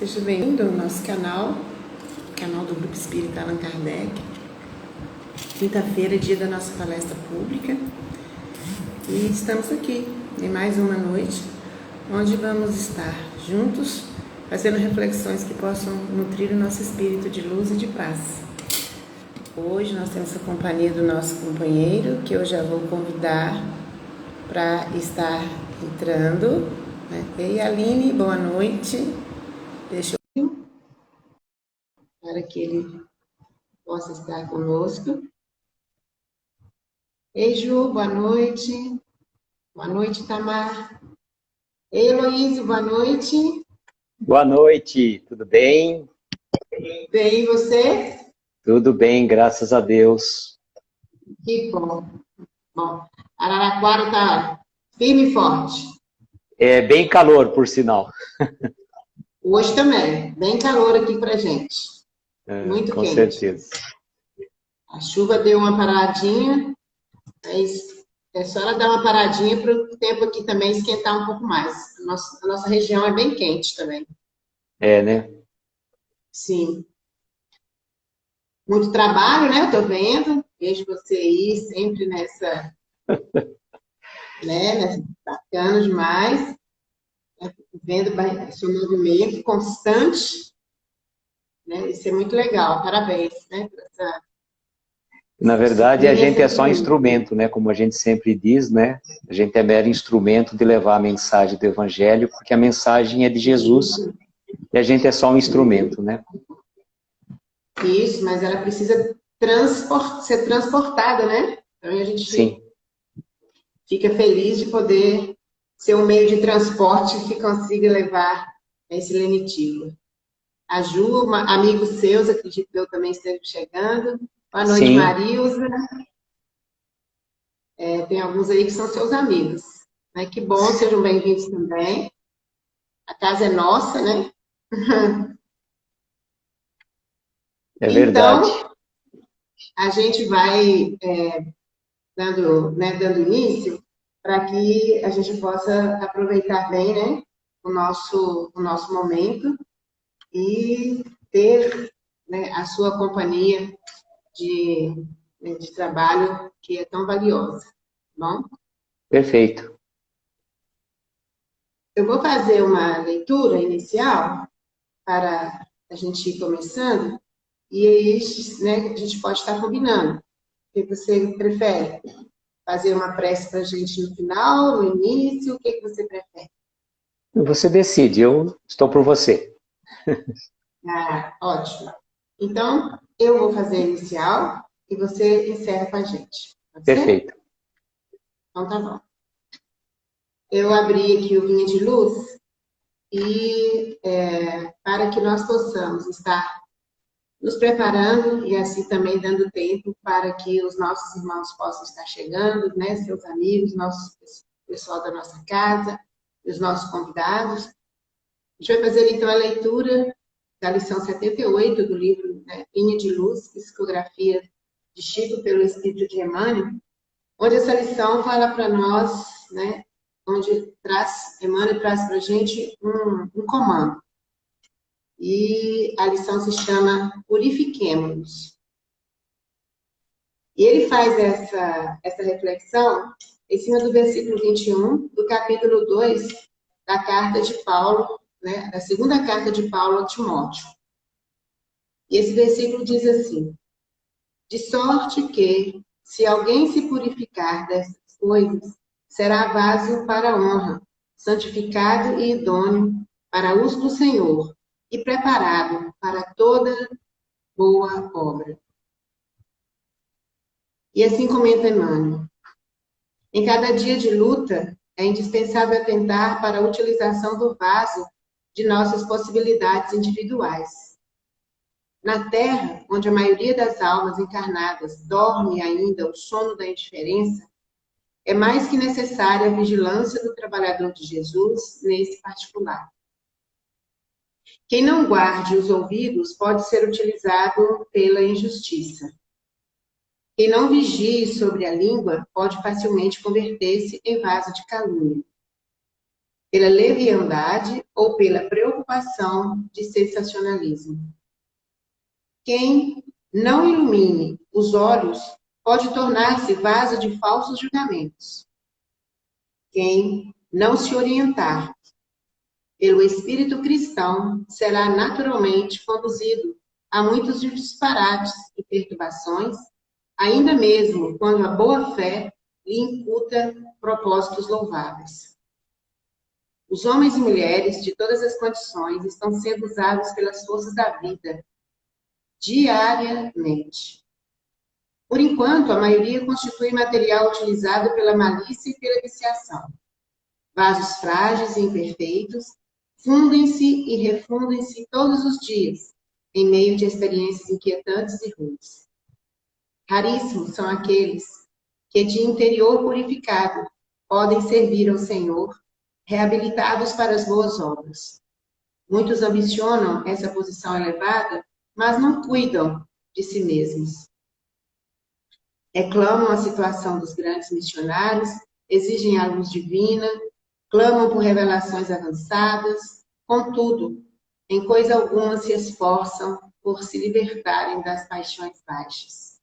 Seja bem-vindo ao nosso canal do Grupo Espírita Allan Kardec. Quinta-feira, dia da nossa palestra pública. E estamos aqui em mais uma noite, onde vamos estar juntos, fazendo reflexões que possam nutrir o nosso espírito de luz e de paz. Hoje nós temos a companhia do nosso companheiro, que eu já vou convidar para estar entrando. Ei, Aline, boa noite. Deixa eu para que ele possa estar conosco. Ei, Ju, boa noite. Boa noite, Tamar. Ei, Heloísa, boa noite. Boa noite, tudo bem? Bem, e você? Tudo bem, graças a Deus. Que bom. Bom, Araraquara está firme e forte. É bem calor, por sinal. Hoje também, bem calor aqui pra gente. Muito com quente. certeza. A chuva deu uma paradinha, mas é só ela dar uma paradinha para o tempo aqui também esquentar um pouco mais. A nossa região é bem quente também. É, né? Sim. Muito trabalho, né? Eu tô vendo. Vejo você aí sempre nessa, né? Bacana demais. Vendo seu movimento constante, né? Isso é muito legal. Parabéns, né? Na verdade, a gente é só instrumento, né? Como a gente sempre diz, né? A gente é mero instrumento de levar a mensagem do Evangelho, porque a mensagem é de Jesus e a gente é só um instrumento, né? Isso, mas ela precisa ser transportada, né? Então a gente Sim. fica feliz de poder ser um meio de transporte que consiga levar esse lenitivo. A Ju, amigos seus, acredito que eu também esteja chegando. Boa noite, Sim. Marilza. Tem alguns aí que são seus amigos. Né? Que bom, sejam bem-vindos também. A casa é nossa, né? É verdade. Então, a gente vai dando início para que a gente possa aproveitar bem, né, o nosso momento e ter, né, a sua companhia de trabalho que é tão valiosa, tá bom? Perfeito. Eu vou fazer uma leitura inicial para a gente ir começando e aí, né, a gente pode estar combinando. O que você prefere? Fazer uma prece para a gente no final, no início? O que você prefere? Você decide, eu estou por você. Ah, ótimo. Então, eu vou fazer a inicial e você encerra com a gente. Pode ser? Perfeito. Então, tá bom. Eu abri aqui o Vinha de Luz e para que nós possamos estar nos preparando e assim também dando tempo para que os nossos irmãos possam estar chegando, né, seus amigos, pessoal da nossa casa, os nossos convidados. A gente vai fazer então a leitura da lição 78 do livro, né, Vinha de Luz, Psicografia de Chico pelo Espírito de Emmanuel, onde essa lição fala para nós, né, onde Emmanuel traz para a gente um comando. E a lição se chama Purifiquemo-nos. E ele faz essa reflexão em cima do versículo 21 do capítulo 2 da carta de Paulo, né, da segunda carta de Paulo a Timóteo. E esse versículo diz assim: de sorte que, se alguém se purificar dessas coisas, será vaso para a honra, santificado e idôneo para uso do Senhor e preparado para toda boa obra. E assim comenta Emmanuel: em cada dia de luta, é indispensável atentar para a utilização do vaso de nossas possibilidades individuais. Na Terra, onde a maioria das almas encarnadas dorme ainda o sono da indiferença, é mais que necessária a vigilância do trabalhador de Jesus nesse particular. Quem não guarde os ouvidos pode ser utilizado pela injustiça. Quem não vigie sobre a língua pode facilmente converter-se em vaso de calúnia. pela leviandade ou pela preocupação de sensacionalismo. Quem não ilumine os olhos pode tornar-se vaso de falsos julgamentos. Quem não se orientar pelo espírito cristão será naturalmente conduzido a muitos disparates e perturbações, ainda mesmo quando a boa-fé lhe imputa propósitos louváveis. Os homens e mulheres de todas as condições estão sendo usados pelas forças da vida diariamente. Por enquanto, a maioria constitui material utilizado pela malícia e pela viciação. Vasos frágeis e imperfeitos fundem-se e refundem-se todos os dias, em meio de experiências inquietantes e ruins. Raríssimos são aqueles que, de interior purificado, podem servir ao Senhor, reabilitados para as boas obras. Muitos ambicionam essa posição elevada, mas não cuidam de si mesmos. Reclamam a situação dos grandes missionários, exigem a luz divina, clamam por revelações avançadas, contudo, em coisa alguma se esforçam por se libertarem das paixões baixas.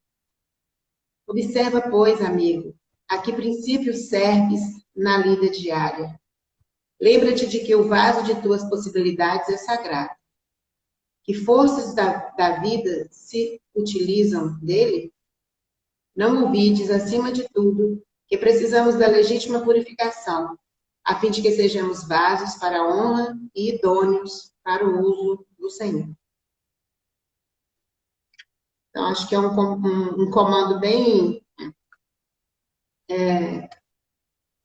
Observa, pois, amigo, a que princípios serves na lida diária. Lembra-te de que o vaso de tuas possibilidades é sagrado. Que forças da vida se utilizam dele? Não ouvides, acima de tudo, que precisamos da legítima purificação, a fim de que sejamos vasos para a honra e idôneos para o uso do Senhor. Então, acho que é um comando bem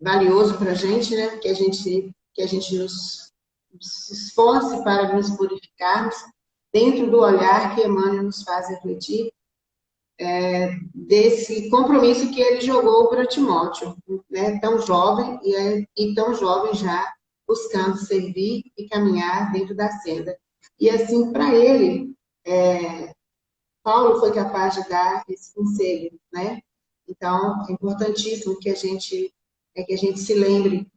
valioso para a gente, né? Que a gente se esforce para nos purificarmos dentro do olhar que Emmanuel nos faz refletir, desse compromisso que ele jogou para Timóteo, né? Tão jovem e tão jovem já buscando servir e caminhar dentro da senda. E assim, para ele, Paulo foi capaz de dar esse conselho, né? Então, é importantíssimo que a gente se lembre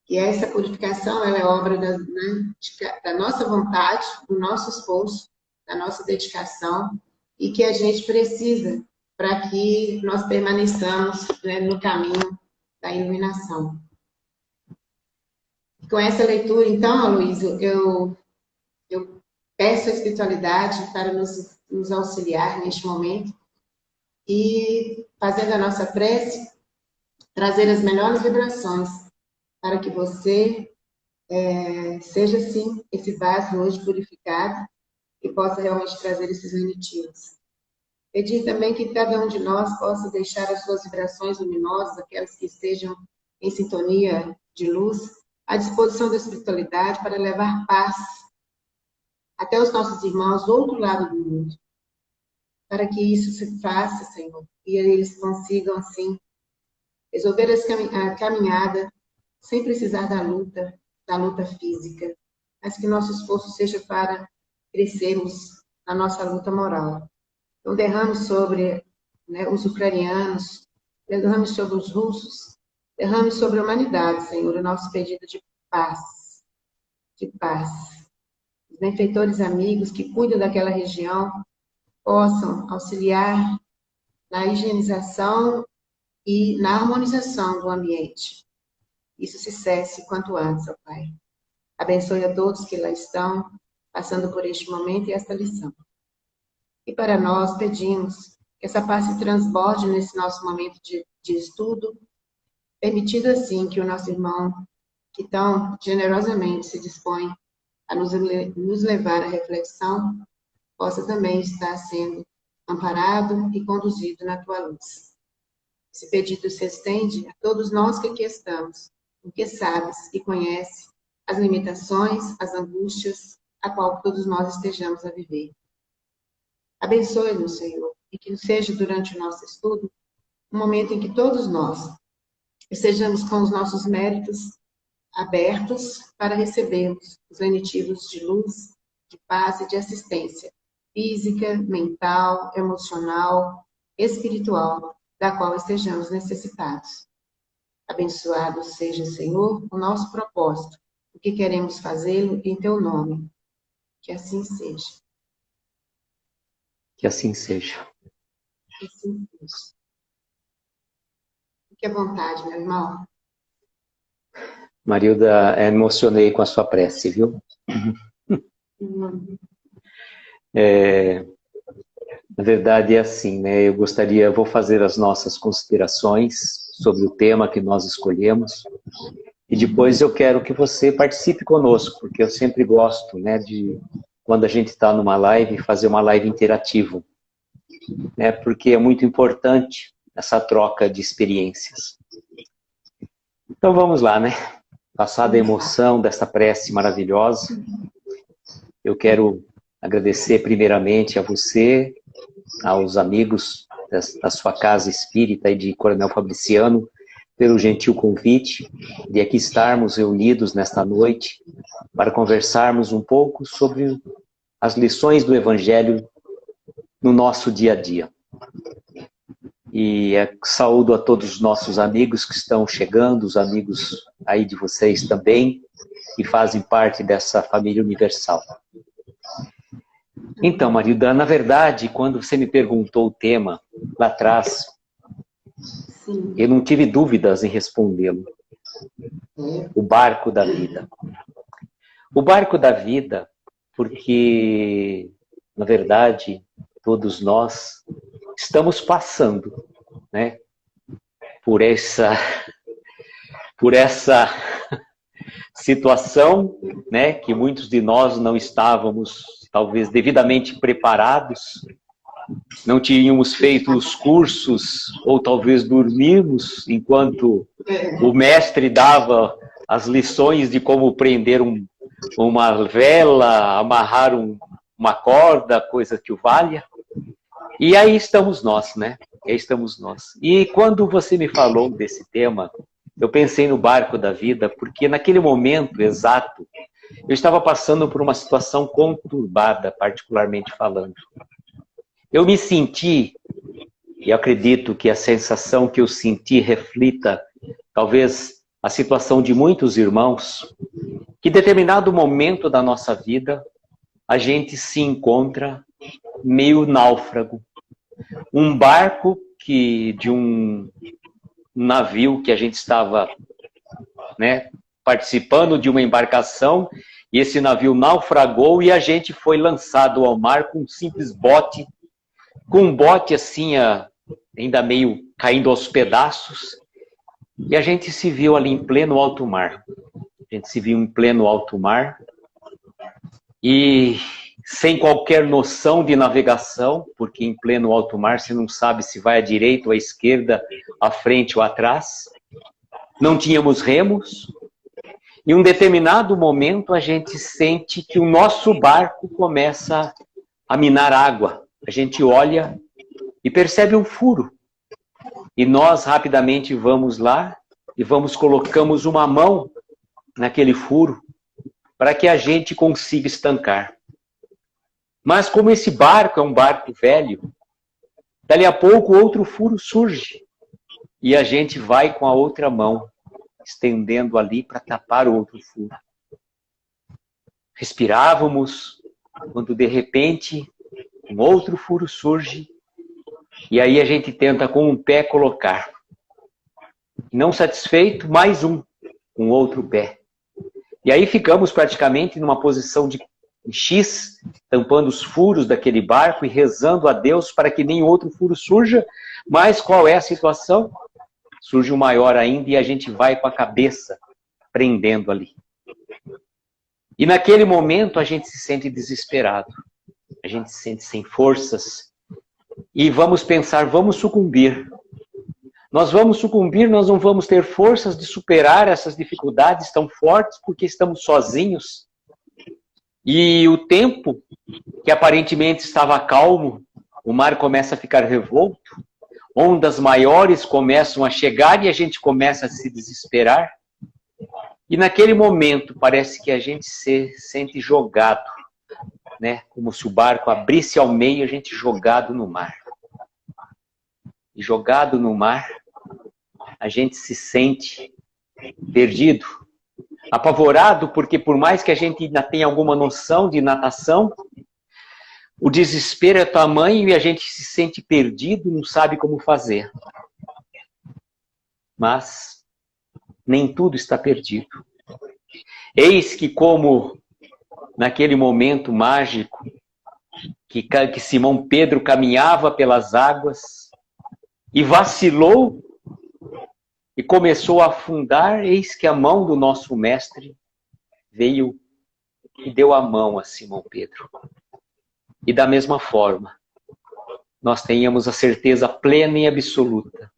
que essa purificação ela é obra da nossa vontade, do nosso esforço, da nossa dedicação, e que a gente precisa para que nós permaneçamos, né, no caminho da iluminação. Com essa leitura, então, Aloysio, eu peço a espiritualidade para nos auxiliar neste momento e, fazendo a nossa prece, trazer as melhores vibrações para que você seja, sim, esse vaso hoje purificado e possa realmente trazer esses lenitivos. Pedir também que cada um de nós possa deixar as suas vibrações luminosas, aquelas que estejam em sintonia de luz, à disposição da espiritualidade para levar paz até os nossos irmãos do outro lado do mundo. Para que isso se faça, Senhor, e eles consigam, assim, resolver a caminhada sem precisar da luta física, mas que nosso esforço seja para crescermos na nossa luta moral. Então, derrame sobre, né, os ucranianos, derrame sobre os russos, derrame sobre a humanidade, Senhor, o nosso pedido de paz. De paz. Os benfeitores amigos que cuidam daquela região possam auxiliar na higienização e na harmonização do ambiente. Isso se cesse quanto antes, ó Pai. Abençoe a todos que lá estão, passando por este momento e esta lição. E para nós pedimos que essa paz se transborde nesse nosso momento de estudo, permitindo assim que o nosso irmão, que tão generosamente se dispõe a nos levar à reflexão, possa também estar sendo amparado e conduzido na tua luz. Esse pedido se estende a todos nós que aqui estamos, porque sabes e conheces as limitações, as angústias, a qual todos nós estejamos a viver. Abençoe-nos, Senhor, e que seja durante o nosso estudo um momento em que todos nós estejamos com os nossos méritos abertos para recebermos os lenitivos de luz, de paz e de assistência física, mental, emocional, espiritual, da qual estejamos necessitados. Abençoado seja, Senhor, o nosso propósito porque queremos fazê-lo em teu nome. Que assim seja. Que assim seja. Que assim seja. Fique à vontade, meu irmão. Marilda, emocionei com a sua prece, viu? Na verdade é assim, né? Vou fazer as nossas considerações sobre o tema que nós escolhemos e depois eu quero que você participe conosco, porque eu sempre gosto, né, de quando a gente está numa live, fazer uma live interativa, né? Porque é muito importante essa troca de experiências. Então vamos lá, né? Passada a emoção dessa prece maravilhosa, eu quero agradecer primeiramente a você, aos amigos da sua casa espírita e de Coronel Fabriciano, pelo gentil convite de aqui estarmos reunidos nesta noite para conversarmos um pouco sobre as lições do Evangelho no nosso dia a dia. E saúdo a todos os nossos amigos que estão chegando, os amigos aí de vocês também, que fazem parte dessa família universal. Então, Marilda, na verdade, quando você me perguntou o tema lá atrás, Sim. eu não tive dúvidas em respondê-lo. O barco da vida. O barco da vida, porque, na verdade, todos nós estamos passando, né, por essa situação, né, que muitos de nós não estávamos, talvez, devidamente preparados, não tínhamos feito os cursos, ou talvez dormimos enquanto o mestre dava as lições de como prender uma vela, amarrar uma corda, coisa que o valha. E aí estamos nós, né? Aí estamos nós. E quando você me falou desse tema, eu pensei no barco da vida, porque naquele momento exato, eu estava passando por uma situação conturbada, particularmente falando. Eu me senti, e acredito que a sensação que eu senti reflita, talvez, a situação de muitos irmãos, que em determinado momento da nossa vida, a gente se encontra meio náufrago. Um barco de um navio que a gente estava, né, participando de uma embarcação, e esse navio naufragou e a gente foi lançado ao mar com um simples bote, com um bote assim, ainda meio caindo aos pedaços, e a gente se viu ali em pleno alto mar. A gente se viu em pleno alto mar, e sem qualquer noção de navegação, porque em pleno alto mar você não sabe se vai à direita ou à esquerda, à frente ou atrás. Não tínhamos remos. Em um determinado momento a gente sente que o nosso barco começa a minar água. A gente olha e percebe um furo. E nós rapidamente vamos lá e colocamos uma mão naquele furo para que a gente consiga estancar. Mas como esse barco é um barco velho, dali a pouco outro furo surge. E a gente vai com a outra mão, estendendo ali para tapar o outro furo. Respirávamos, quando de repente um outro furo surge, e aí a gente tenta com um pé colocar. Não satisfeito, mais um, com outro pé. E aí ficamos praticamente numa posição de X, tampando os furos daquele barco e rezando a Deus para que nem outro furo surja. Mas qual é a situação? Surge um maior ainda e a gente vai com a cabeça prendendo ali. E naquele momento a gente se sente desesperado. A gente se sente sem forças. E vamos pensar, vamos sucumbir. Nós vamos sucumbir, nós não vamos ter forças de superar essas dificuldades tão fortes porque estamos sozinhos. E o tempo, que aparentemente estava calmo, o mar começa a ficar revolto, ondas maiores começam a chegar e a gente começa a se desesperar. E naquele momento parece que a gente se sente jogado, né? Como se o barco abrisse ao meio, a gente jogado no mar. E jogado no mar, a gente se sente perdido. apavorado, porque por mais que a gente ainda tenha alguma noção de natação, o desespero é tamanho e a gente se sente perdido, não sabe como fazer. Mas nem tudo está perdido. Eis que, como naquele momento mágico, que Simão Pedro caminhava pelas águas e vacilou e começou a afundar, eis que a mão do nosso mestre veio e deu a mão a Simão Pedro. E da mesma forma, nós tenhamos a certeza plena e absoluta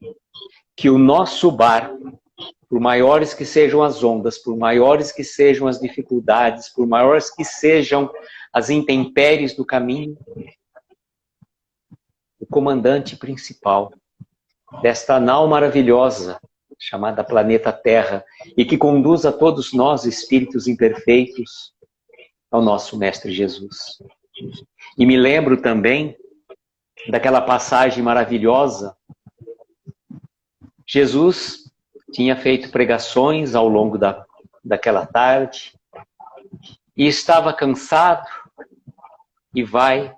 que o nosso barco, por maiores que sejam as ondas, por maiores que sejam as dificuldades, por maiores que sejam as intempéries do caminho, o comandante principal desta nau maravilhosa, chamada Planeta Terra, e que conduz a todos nós, espíritos imperfeitos, ao nosso Mestre Jesus. E me lembro também daquela passagem maravilhosa. Jesus tinha feito pregações ao longo daquela tarde e estava cansado e vai,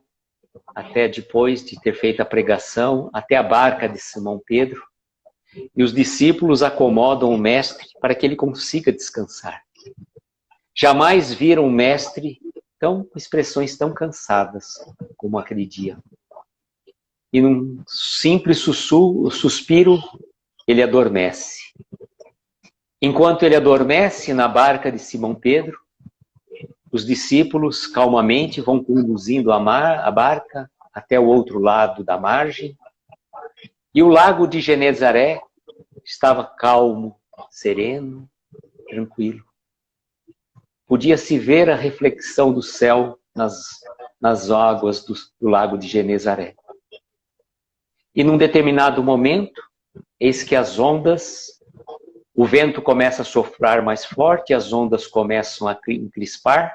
até depois de ter feito a pregação, até a barca de Simão Pedro, e os discípulos acomodam o mestre para que ele consiga descansar. Jamais viram o mestre com expressões tão cansadas como aquele dia. E num simples suspiro, ele adormece. Enquanto ele adormece na barca de Simão Pedro, os discípulos calmamente vão conduzindo a barca até o outro lado da margem. E o lago de Genezaré estava calmo, sereno, tranquilo. Podia-se ver a reflexão do céu nas águas do lago de Genezaré. E num determinado momento, eis que as ondas, o vento começa a soprar mais forte, as ondas começam a encrespar,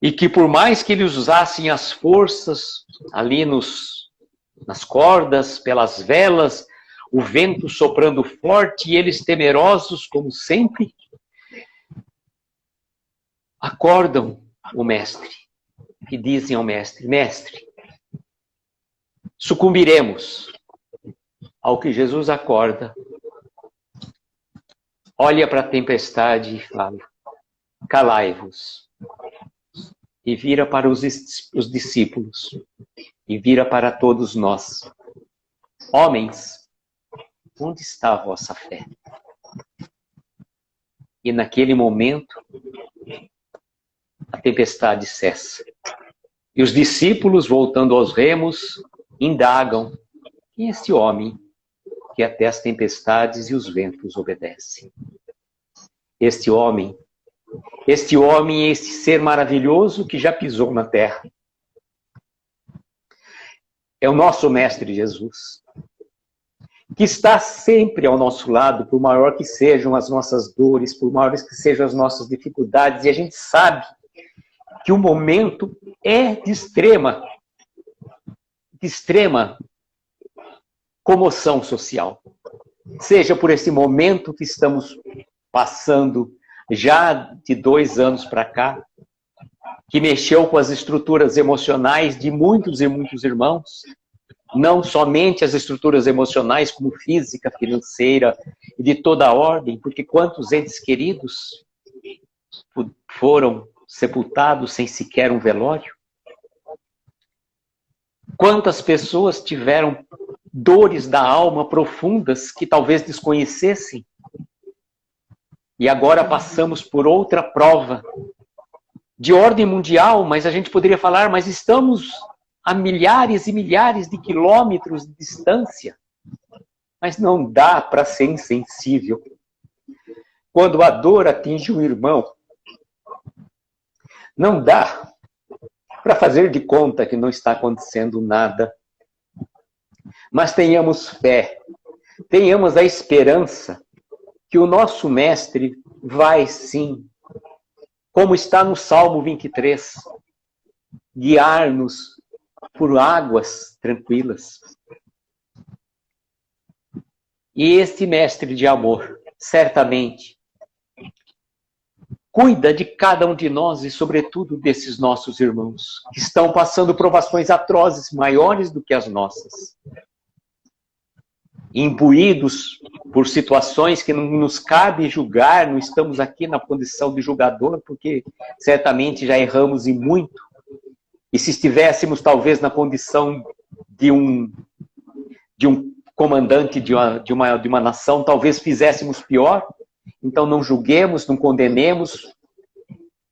e que por mais que eles usassem as forças ali nas cordas, pelas velas, o vento soprando forte e eles temerosos, como sempre, acordam o mestre e dizem ao mestre: mestre, sucumbiremos. Ao que Jesus acorda, olha para a tempestade e fala: calai-vos. E vira para os discípulos e vira para todos nós: homens, onde está a vossa fé? E naquele momento, a tempestade cessa. E os discípulos, voltando aos remos, indagam: quem é este homem que até as tempestades e os ventos obedecem? Este homem, este ser maravilhoso que já pisou na terra, é o nosso Mestre Jesus, que está sempre ao nosso lado, por maior que sejam as nossas dores, por maiores que sejam as nossas dificuldades, e a gente sabe que o momento é de extrema comoção social. Seja por esse momento que estamos passando já de 2 anos para cá, que mexeu com as estruturas emocionais de muitos e muitos irmãos, não somente as estruturas emocionais, como física, financeira e de toda a ordem, porque quantos entes queridos foram sepultados sem sequer um velório? Quantas pessoas tiveram dores da alma profundas que talvez desconhecessem? E agora passamos por outra prova de ordem mundial, mas a gente poderia falar, mas estamos a milhares e milhares de quilômetros de distância. Mas não dá para ser insensível. Quando a dor atinge um irmão, não dá para fazer de conta que não está acontecendo nada. Mas tenhamos fé, tenhamos a esperança que o nosso Mestre vai sim, como está no Salmo 23, guiar-nos por águas tranquilas. E este Mestre de amor, certamente, Cuida de cada um de nós e, sobretudo, desses nossos irmãos que estão passando provações atrozes, maiores do que as nossas. Imbuídos por situações que não nos cabe julgar, não estamos aqui na condição de julgador, porque certamente já erramos e muito. E se estivéssemos, talvez, na condição de um comandante de uma nação, talvez fizéssemos pior. Então não julguemos, não condenemos,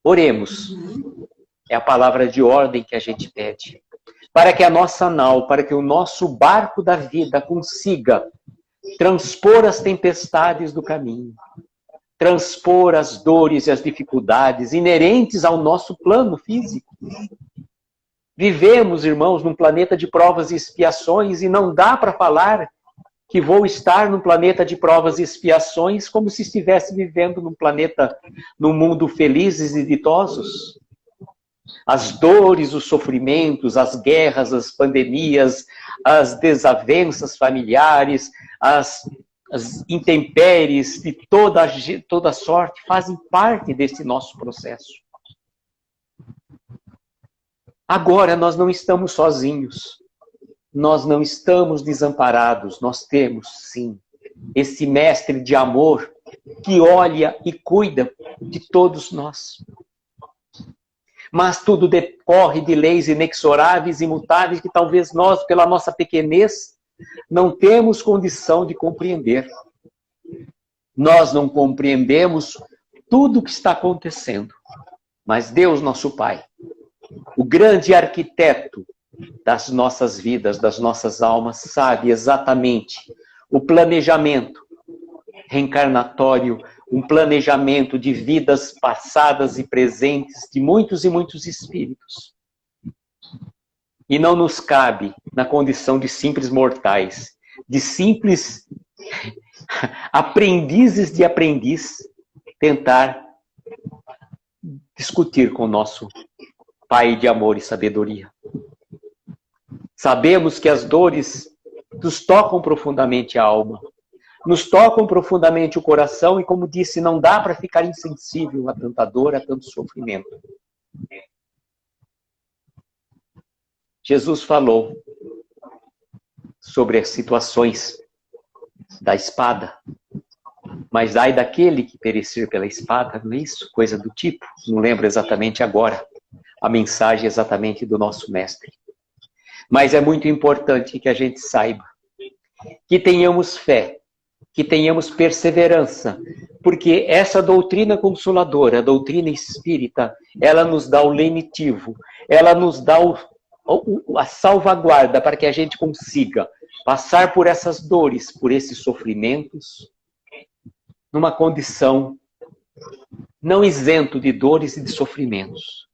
oremos. É a palavra de ordem que a gente pede. Para que a nossa nau, para que o nosso barco da vida consiga transpor as tempestades do caminho, transpor as dores e as dificuldades inerentes ao nosso plano físico. Vivemos, irmãos, num planeta de provas e expiações e não dá para falar que vou estar num planeta de provas e expiações como se estivesse vivendo num planeta, num mundo felizes e ditosos. As dores, os sofrimentos, as guerras, as pandemias, as desavenças familiares, as intempéries de toda sorte fazem parte desse nosso processo. Agora nós não estamos sozinhos, nós não estamos desamparados, nós temos sim esse mestre de amor que olha e cuida de todos nós. Mas tudo decorre de leis inexoráveis e imutáveis que talvez nós, pela nossa pequenez, não temos condição de compreender. Nós não compreendemos tudo o que está acontecendo, mas Deus, nosso Pai, o grande arquiteto das nossas vidas, das nossas almas, sabe exatamente o planejamento reencarnatório, um planejamento de vidas passadas e presentes de muitos e muitos espíritos. E não nos cabe, na condição de simples mortais, de simples aprendizes de aprendiz, tentar discutir com o nosso Pai de amor e sabedoria. Sabemos que as dores nos tocam profundamente a alma, nos tocam profundamente o coração e, como disse, não dá para ficar insensível a tanta dor, a tanto sofrimento. Jesus falou sobre as situações da espada, mas ai daquele que perecer pela espada, não é isso? Coisa do tipo, não lembro exatamente agora a mensagem exatamente do nosso mestre. Mas é muito importante que a gente saiba, que tenhamos fé, que tenhamos perseverança, porque essa doutrina consoladora, a doutrina espírita, ela nos dá o lenitivo, ela nos dá a salvaguarda para que a gente consiga passar por essas dores, por esses sofrimentos, numa condição não isento de dores e de sofrimentos,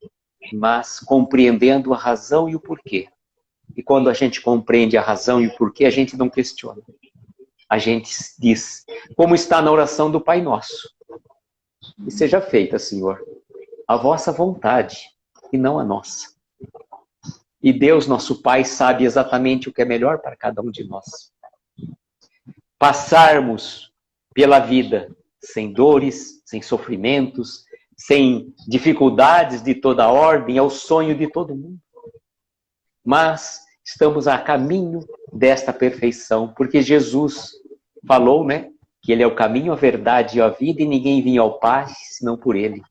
mas compreendendo a razão e o porquê. E quando a gente compreende a razão e o porquê, a gente não questiona. A gente diz, como está na oração do Pai Nosso: e seja feita, Senhor, a vossa vontade e não a nossa. E Deus, nosso Pai, sabe exatamente o que é melhor para cada um de nós. Passarmos pela vida sem dores, sem sofrimentos, sem dificuldades de toda ordem, é o sonho de todo mundo. Mas estamos a caminho desta perfeição, porque Jesus falou, né, que Ele é o caminho, a verdade e a vida, e ninguém vinha ao Pai senão por Ele.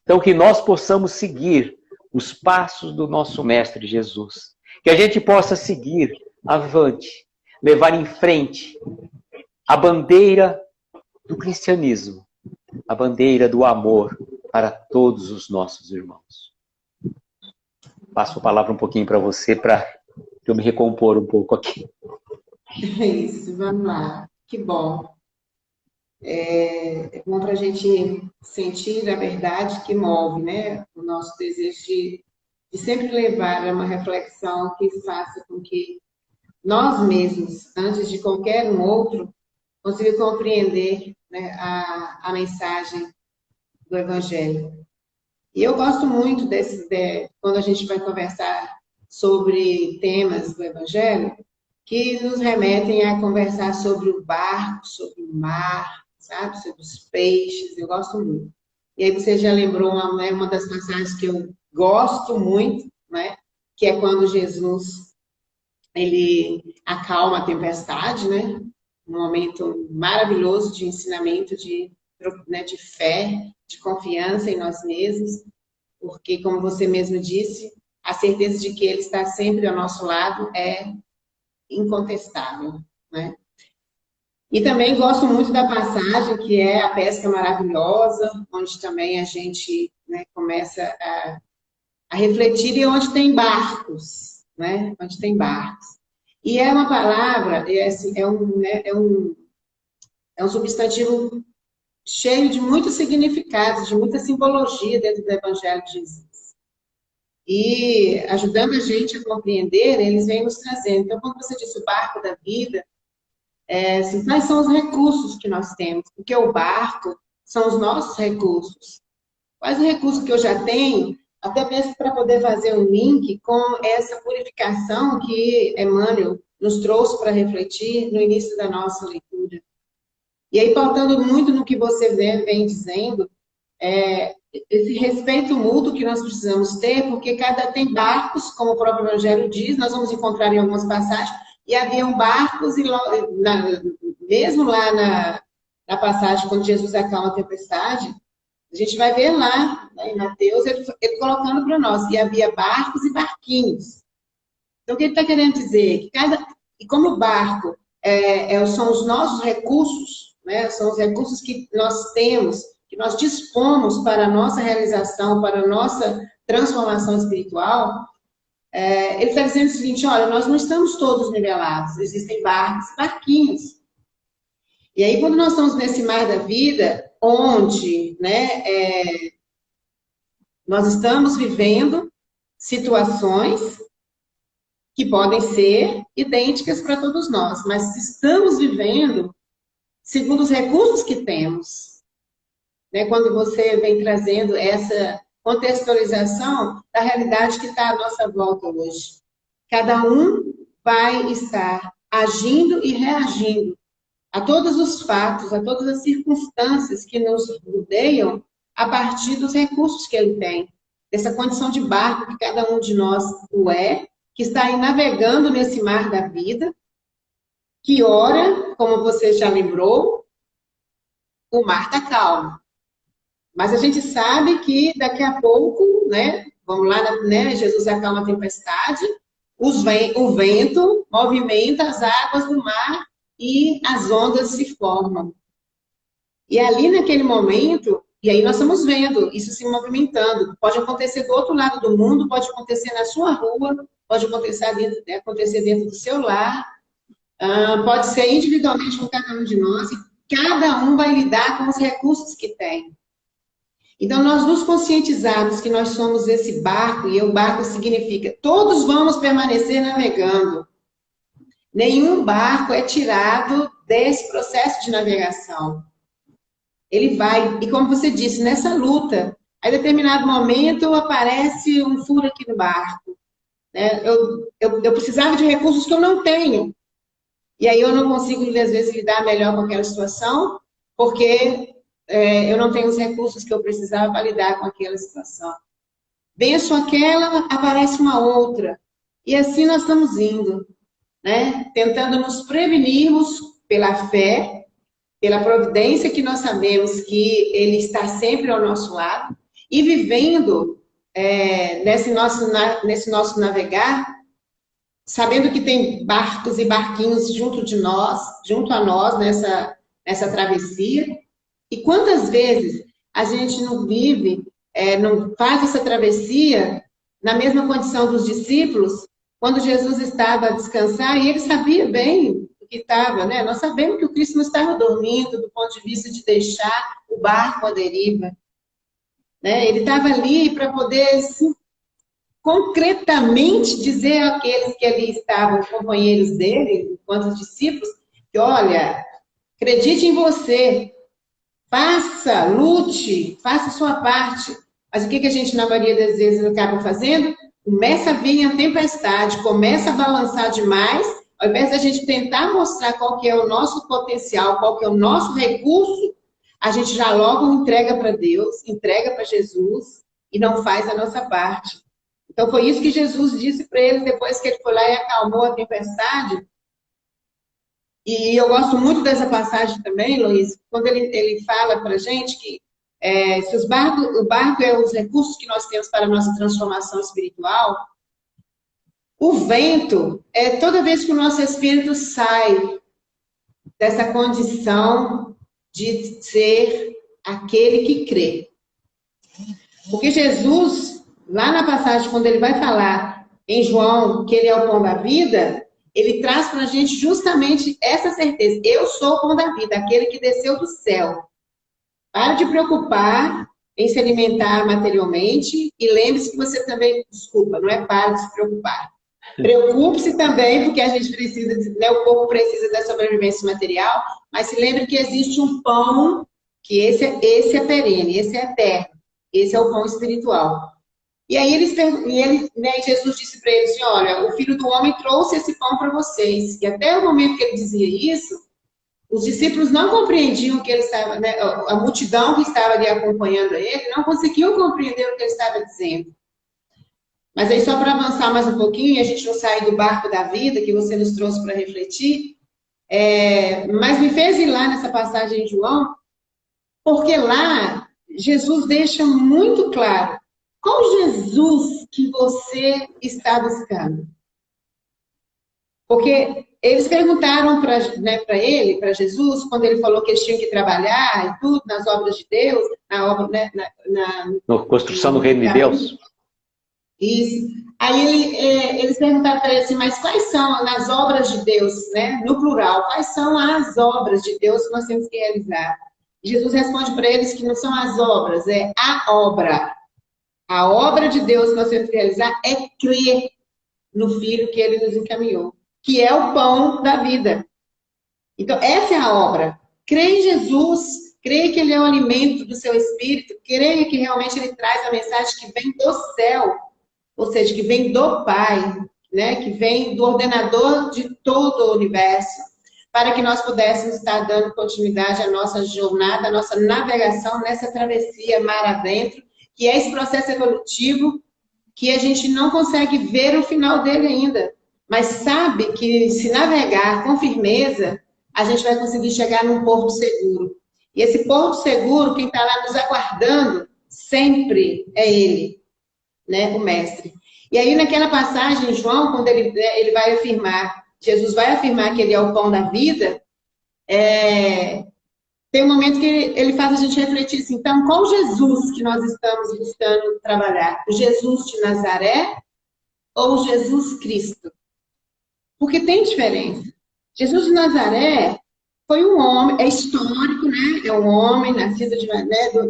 Então que nós possamos seguir os passos do nosso Mestre Jesus, que a gente possa seguir avante, levar em frente a bandeira do cristianismo, a bandeira do amor para todos os nossos irmãos. Passo a palavra um pouquinho para você, para eu me recompor um pouco aqui. É isso, vamos lá. Que bom. É bom para a gente sentir a verdade que move, né? O nosso desejo de sempre levar a uma reflexão que faça com que nós mesmos, antes de qualquer um outro, consiga compreender, né, a mensagem do Evangelho. E eu gosto muito quando a gente vai conversar sobre temas do Evangelho, que nos remetem a conversar sobre o barco, sobre o mar, sabe? Sobre os peixes, eu gosto muito. E aí você já lembrou uma das passagens que eu gosto muito, né? Que é quando Jesus, ele acalma a tempestade, né? Um momento maravilhoso de ensinamento, né, de fé, de confiança em nós mesmos, porque, como você mesmo disse, a certeza de que Ele está sempre ao nosso lado é incontestável, né? E também gosto muito da passagem que é a pesca maravilhosa, onde também a gente, né, começa a refletir e onde tem barcos, né? Onde tem barcos. E é uma palavra, assim, né, é um substantivo cheio de muitos significados, de muita simbologia dentro do Evangelho de Jesus. E ajudando a gente a compreender, eles vêm nos trazendo. Então, quando você disse o barco da vida, assim, quais são os recursos que nós temos? Porque o barco são os nossos recursos. Quais os recursos que eu já tenho, até mesmo para poder fazer um link com essa purificação que Emmanuel nos trouxe para refletir no início da nossa leitura. E aí, pautando muito no que você vem dizendo, esse respeito mútuo que nós precisamos ter, porque tem barcos, como o próprio Evangelho diz, nós vamos encontrar em algumas passagens, e haviam barcos, e mesmo lá na passagem, quando Jesus acalma a tempestade, a gente vai ver lá, né, em Mateus, ele colocando para nós, e havia barcos e barquinhos. Então, o que ele está querendo dizer? E como o barco são os nossos recursos, né, são os recursos que nós temos, que nós dispomos para a nossa realização, para a nossa transformação espiritual, ele está dizendo o seguinte, olha, nós não estamos todos nivelados, existem barcos, barquinhos. E aí, quando nós estamos nesse mar da vida, onde, né, nós estamos vivendo situações que podem ser idênticas para todos nós, mas estamos vivendo segundo os recursos que temos. Né, quando você vem trazendo essa contextualização da realidade que está à nossa volta hoje. Cada um vai estar agindo e reagindo a todos os fatos, a todas as circunstâncias que nos rodeiam a partir dos recursos que ele tem. Dessa condição de barco que cada um de nós que está aí navegando nesse mar da vida, que ora, como você já lembrou, o mar está calmo. Mas a gente sabe que daqui a pouco, né, vamos lá, né, Jesus acalma a tempestade, o vento movimenta as águas do mar e as ondas se formam. E ali naquele momento, e aí nós estamos vendo isso se movimentando. Pode acontecer do outro lado do mundo, pode acontecer na sua rua, pode acontecer dentro do seu lar, pode ser individualmente com cada um de nós, e cada um vai lidar com os recursos que tem. Então, nós nos conscientizarmos que nós somos esse barco, e o barco significa, todos vamos permanecer navegando. Nenhum barco é tirado desse processo de navegação. Ele vai, e como você disse, nessa luta, a determinado momento aparece um furo aqui no barco. Né? Eu precisava de recursos que eu não tenho. E aí eu não consigo, às vezes, lidar melhor com aquela situação, porque eu não tenho os recursos que eu precisava para lidar com aquela situação. Venço aquela, aparece uma outra. E assim nós estamos indo, né? Tentando nos prevenirmos pela fé, pela providência que nós sabemos que Ele está sempre ao nosso lado, e vivendo nesse nosso navegar, sabendo que tem barcos e barquinhos junto a nós, nessa travessia. E quantas vezes a gente não vive, não faz essa travessia na mesma condição dos discípulos, quando Jesus estava a descansar, e ele sabia bem o que estava, né? Nós sabemos que o Cristo não estava dormindo do ponto de vista de deixar o barco à deriva. Né? Ele estava ali para poder assim, concretamente dizer àqueles que ali estavam, companheiros dele, enquanto discípulos, que olha, acredite em você, faça, lute, faça a sua parte. Mas o que a gente, na maioria das vezes, acaba fazendo? Começa a vir a tempestade, começa a balançar demais, ao invés da gente tentar mostrar qual que é o nosso potencial, qual que é o nosso recurso, a gente já logo entrega para Deus, entrega para Jesus e não faz a nossa parte. Então foi isso que Jesus disse para eles depois que ele foi lá e acalmou a tempestade. E eu gosto muito dessa passagem também, Luiz, quando ele fala para a gente que se o barco é os recursos que nós temos para a nossa transformação espiritual, o vento é toda vez que o nosso espírito sai dessa condição de ser aquele que crê. Porque Jesus, lá na passagem, quando ele vai falar em João que ele é o pão da vida, ele traz para a gente justamente essa certeza. Eu sou o pão da vida, aquele que desceu do céu. Para de preocupar em se alimentar materialmente e lembre-se que você também, desculpa, não é para de se preocupar. Preocupe-se também, porque a gente precisa, né, o corpo precisa da sobrevivência material, mas se lembre que existe um pão, que esse é perene, esse é eterno, esse é o pão espiritual. E aí Jesus disse para eles assim, olha, o Filho do Homem trouxe esse pão para vocês. E até o momento que ele dizia isso, os discípulos não compreendiam que ele estava, né, a multidão que estava ali acompanhando ele, não conseguiam compreender o que ele estava dizendo. Mas aí, só para avançar mais um pouquinho, a gente não sair do barco da vida, que você nos trouxe para refletir, mas me fez ir lá nessa passagem de João, porque lá Jesus deixa muito claro qual Jesus que você está buscando. Porque eles perguntaram para ele, para Jesus, quando ele falou que eles tinham que trabalhar e tudo, nas obras de Deus, na obra, né, na construção do reino de Deus. Isso. Aí eles perguntaram para ele assim, mas quais são as obras de Deus, né? No plural, quais são as obras de Deus que nós temos que realizar? Jesus responde para eles que não são as obras, é a obra. A obra de Deus que nós temos que realizar é crer no Filho que ele nos encaminhou, que é o pão da vida. Então, essa é a obra. Creia em Jesus, creia que ele é o alimento do seu espírito, creia que realmente ele traz a mensagem que vem do céu, ou seja, que vem do Pai, né? Que vem do ordenador de todo o universo, para que nós pudéssemos estar dando continuidade à nossa jornada, à nossa navegação nessa travessia mar adentro, que é esse processo evolutivo que a gente não consegue ver o final dele ainda, mas sabe que se navegar com firmeza, a gente vai conseguir chegar num porto seguro. E esse porto seguro, quem está lá nos aguardando, sempre é ele, né, o mestre. E aí, naquela passagem, João, quando ele vai afirmar, Jesus vai afirmar que ele é o pão da vida, tem um momento que ele faz a gente refletir assim, então, qual Jesus que nós estamos buscando trabalhar? O Jesus de Nazaré ou o Jesus Cristo? Porque tem diferença. Jesus de Nazaré foi um homem, é histórico, né? É um homem nascido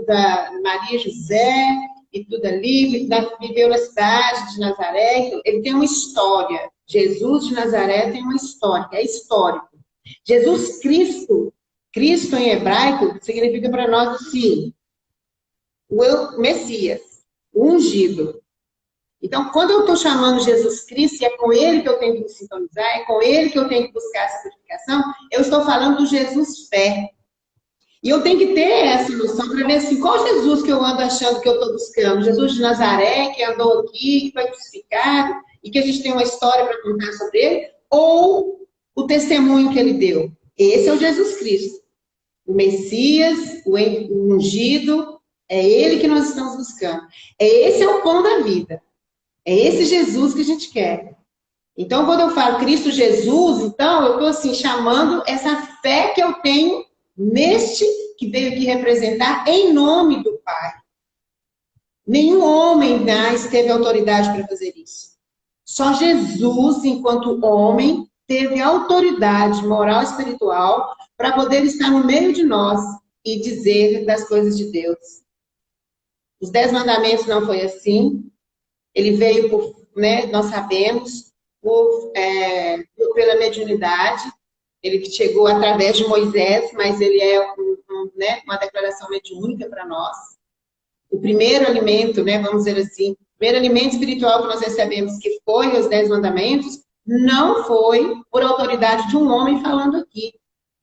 da Maria José e tudo ali, viveu na cidade de Nazaré, ele tem uma história. Jesus de Nazaré tem uma história, é histórico. Jesus Cristo, Cristo em hebraico, significa para nós assim, o Messias, o ungido. Então, quando eu estou chamando Jesus Cristo, e é com ele que eu tenho que me sintonizar, é com ele que eu tenho que buscar essa purificação, eu estou falando do Jesus fé. E eu tenho que ter essa noção para ver assim, qual Jesus que eu ando achando que eu estou buscando? Jesus de Nazaré, que andou aqui, que foi crucificado, e que a gente tem uma história para contar sobre ele, ou o testemunho que ele deu? Esse é o Jesus Cristo. O Messias, o ungido, é ele que nós estamos buscando. Esse é o pão da vida. É esse Jesus que a gente quer. Então, quando eu falo Cristo Jesus, então, eu estou assim, chamando essa fé que eu tenho neste que veio aqui representar em nome do Pai. Nenhum homem mais teve autoridade para fazer isso. Só Jesus, enquanto homem, teve autoridade moral e espiritual para poder estar no meio de nós e dizer das coisas de Deus. Os 10 mandamentos não foi assim. Ele veio por, né, nós sabemos, pela mediunidade. Ele chegou através de Moisés, mas ele é né, uma declaração mediúnica para nós. O primeiro alimento, né, vamos dizer assim, o primeiro alimento espiritual que nós recebemos, que foi os 10 mandamentos, não foi por autoridade de um homem falando aqui.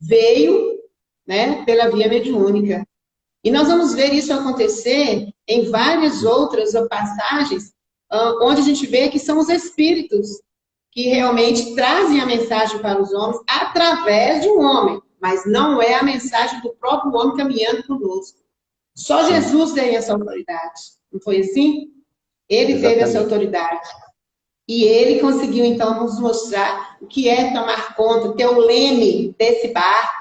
Veio, né, pela via mediúnica. E nós vamos ver isso acontecer em várias outras passagens, onde a gente vê que são os espíritos que realmente trazem a mensagem para os homens através de um homem, mas não é a mensagem do próprio homem caminhando conosco. Só Jesus tem essa autoridade, não foi assim? Ele teve essa autoridade. E ele conseguiu, então, nos mostrar o que é tomar conta, ter o leme desse barco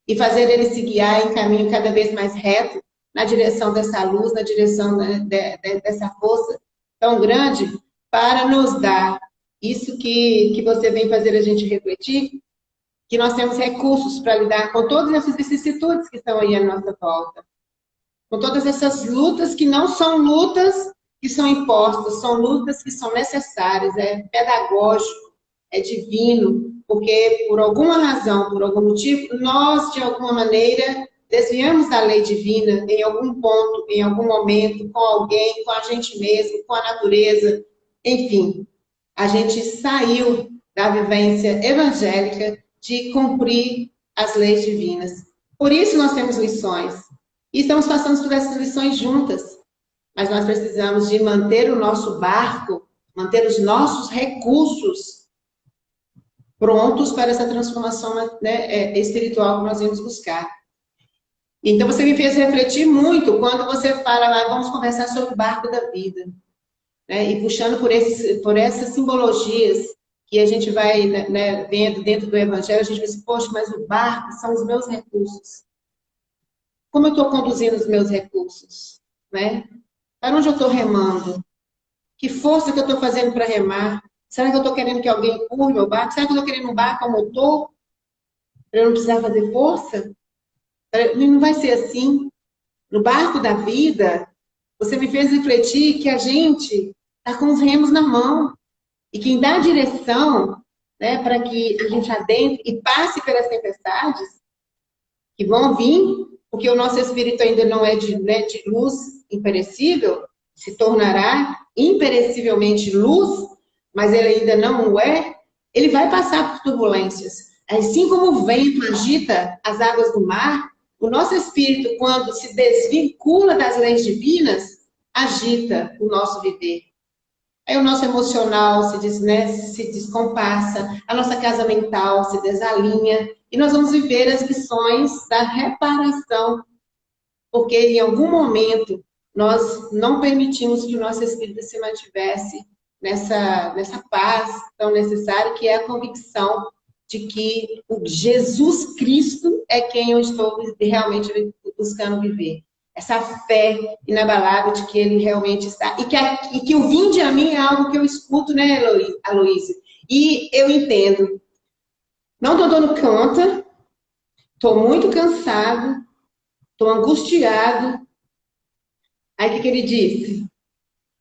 e fazer ele se guiar em caminho cada vez mais reto, na direção dessa luz, na direção dessa força tão grande, para nos dar isso que você vem fazer a gente refletir, que nós temos recursos para lidar com todas essas vicissitudes que estão aí à nossa volta. Com todas essas lutas que não são lutas que são impostas, são lutas que são necessárias, é pedagógico, é divino, porque por alguma razão, por algum motivo, nós, de alguma maneira, desviamos da lei divina em algum ponto, em algum momento, com alguém, com a gente mesmo, com a natureza, enfim. A gente saiu da vivência evangélica de cumprir as leis divinas. Por isso nós temos lições. E estamos passando por essas lições juntas. Mas nós precisamos de manter o nosso barco, manter os nossos recursos prontos para essa transformação, né, espiritual que nós vamos buscar. Então, você me fez refletir muito quando você fala, vamos conversar sobre o barco da vida. Né, e puxando por essas simbologias que a gente vai, né, vendo dentro do Evangelho, a gente diz, poxa, mas o barco são os meus recursos. Como eu estou conduzindo os meus recursos? Né? Para onde eu estou remando? Que força que eu estou fazendo para remar? Será que eu estou querendo que alguém empurre meu barco? Será que eu estou querendo um barco a motor? Para eu não precisar fazer força? Não vai ser assim. No barco da vida, você me fez refletir que a gente está com os remos na mão. E quem dá a direção, né, para que a gente adentre e passe pelas tempestades que vão vir, porque o nosso espírito ainda não é de luz imperecível, se tornará imperecivelmente luz, mas ele ainda não o é, ele vai passar por turbulências. Assim como o vento agita as águas do mar, o nosso espírito, quando se desvincula das leis divinas, agita o nosso viver. Aí o nosso emocional se descompassa, a nossa casa mental se desalinha, e nós vamos viver as lições da reparação, porque em algum momento nós não permitimos que o nosso espírito se mantivesse nessa paz tão necessária, que é a convicção de que o Jesus Cristo é quem eu estou realmente buscando viver. Essa fé inabalável de que ele realmente está. E que o vinde a mim é algo que eu escuto, né, Aloísio? E eu entendo. Não estou dando conta, estou muito cansado, estou angustiado. Aí o que ele disse?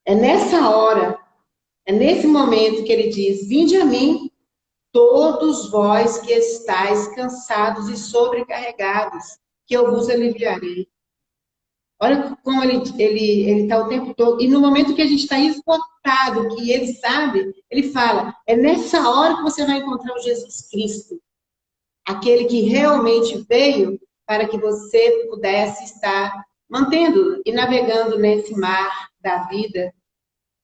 É nessa hora, é nesse momento que ele diz, vinde a mim, todos vós que estáis cansados e sobrecarregados, que eu vos aliviarei. Olha como ele está o tempo todo. E no momento que a gente está esgotado, que ele sabe, ele fala, é nessa hora que você vai encontrar o Jesus Cristo. Aquele que realmente veio para que você pudesse estar mantendo e navegando nesse mar da vida,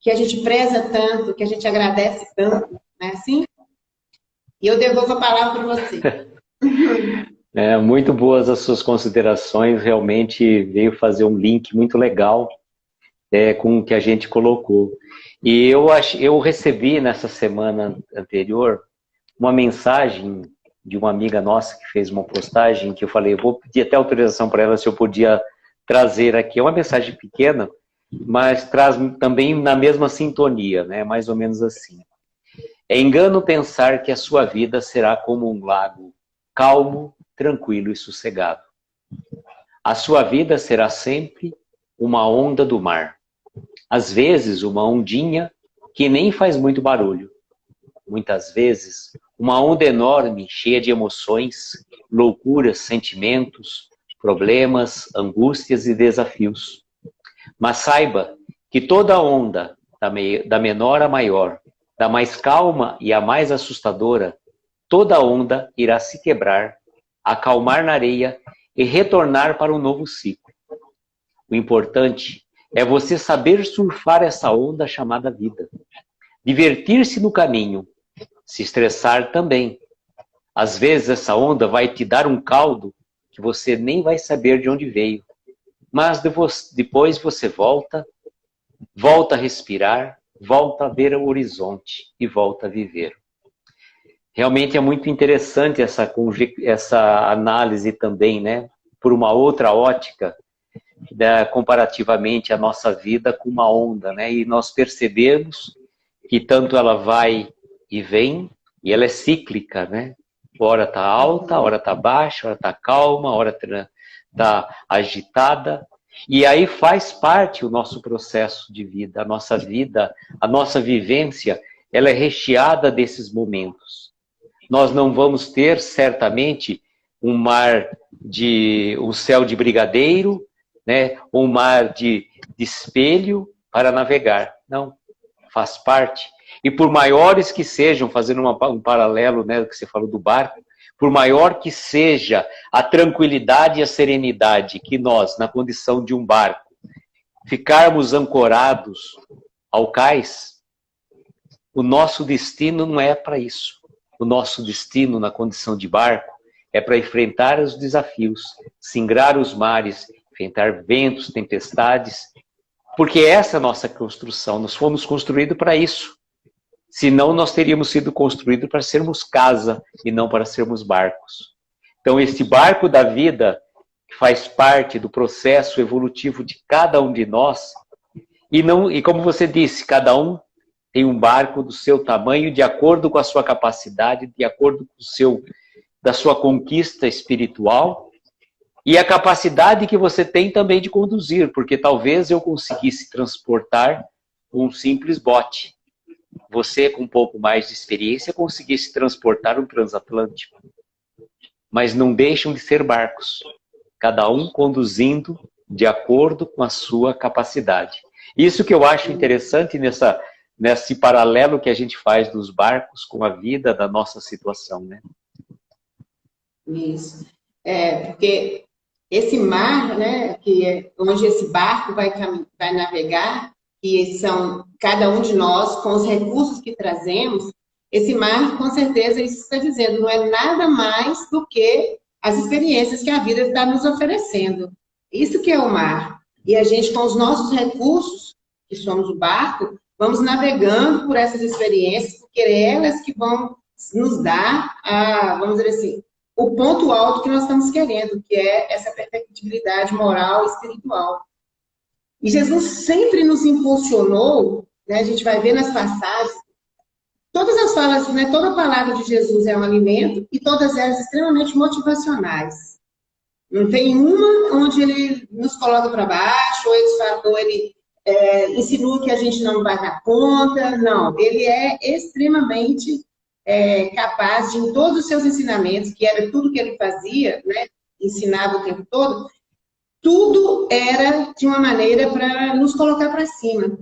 que a gente preza tanto, que a gente agradece tanto, não é assim? E eu devolvo a palavra para você. Muito boas as suas considerações, realmente veio fazer um link muito legal com o que a gente colocou. E eu recebi nessa semana anterior uma mensagem de uma amiga nossa que fez uma postagem que eu falei, eu vou pedir até autorização para ela se eu podia trazer aqui. É uma mensagem pequena, mas traz também na mesma sintonia, né? Mais ou menos assim. É engano pensar que a sua vida será como um lago calmo, tranquilo e sossegado. A sua vida será sempre uma onda do mar. Às vezes, uma ondinha que nem faz muito barulho. Muitas vezes, uma onda enorme, cheia de emoções, loucuras, sentimentos, problemas, angústias e desafios. Mas saiba que toda onda, da menor a maior, da mais calma e a mais assustadora, toda onda irá se quebrar, acalmar na areia e retornar para um novo ciclo. o importante é você saber surfar essa onda chamada vida. Divertir-se no caminho, se estressar também. Às vezes essa onda vai te dar um caldo que você nem vai saber de onde veio. Mas depois você volta a respirar, volta a ver o horizonte e volta a viver. Realmente é muito interessante essa análise também, né? Por uma outra ótica, comparativamente a nossa vida com uma onda, né? E nós percebemos que tanto ela vai e vem, e ela é cíclica, né? Hora está alta, hora está baixa, hora está calma, hora está agitada. E aí faz parte o nosso processo de vida, a nossa vivência, ela é recheada desses momentos. Nós não vamos ter, certamente, um céu de brigadeiro, né? Um mar de espelho para navegar. Não, faz parte. E por maiores que sejam, fazendo um paralelo, né, que você falou do barco, por maior que seja a tranquilidade e a serenidade que nós, na condição de um barco, ficarmos ancorados ao cais, o nosso destino não é para isso. O nosso destino na condição de barco é para enfrentar os desafios, singrar os mares, enfrentar ventos, tempestades, porque essa é a nossa construção. Nós fomos construídos para isso. Senão nós teríamos sido construídos para sermos casa e não para sermos barcos. Então esse barco da vida faz parte do processo evolutivo de cada um de nós e como você disse, cada um tem um barco do seu tamanho, de acordo com a sua capacidade, de acordo com da sua conquista espiritual e a capacidade que você tem também de conduzir, porque talvez eu conseguisse transportar um simples bote. Você, com um pouco mais de experiência, conseguisse transportar um transatlântico. Mas não deixam de ser barcos. Cada um conduzindo de acordo com a sua capacidade. Isso que eu acho interessante nesse paralelo que a gente faz dos barcos com a vida da nossa situação, né? Isso. Porque esse mar, né, onde esse barco vai navegar, que são cada um de nós, com os recursos que trazemos, esse mar, com certeza, isso está dizendo, não é nada mais do que as experiências que a vida está nos oferecendo. Isso que é o mar. E a gente, com os nossos recursos, que somos o barco, vamos navegando por essas experiências, porque é elas que vão nos dar, vamos dizer assim, o ponto alto que nós estamos querendo, que é essa perfectibilidade moral e espiritual. E Jesus sempre nos impulsionou, né, a gente vai ver nas passagens, todas as falas, né, toda a palavra de Jesus é um alimento e todas elas extremamente motivacionais. Não tem uma onde ele nos coloca para baixo, ou ele insinua que a gente não vai dar conta. Não, ele é extremamente capaz de, em todos os seus ensinamentos, que era tudo que ele fazia, né, ensinava o tempo todo, tudo era de uma maneira para nos colocar para cima.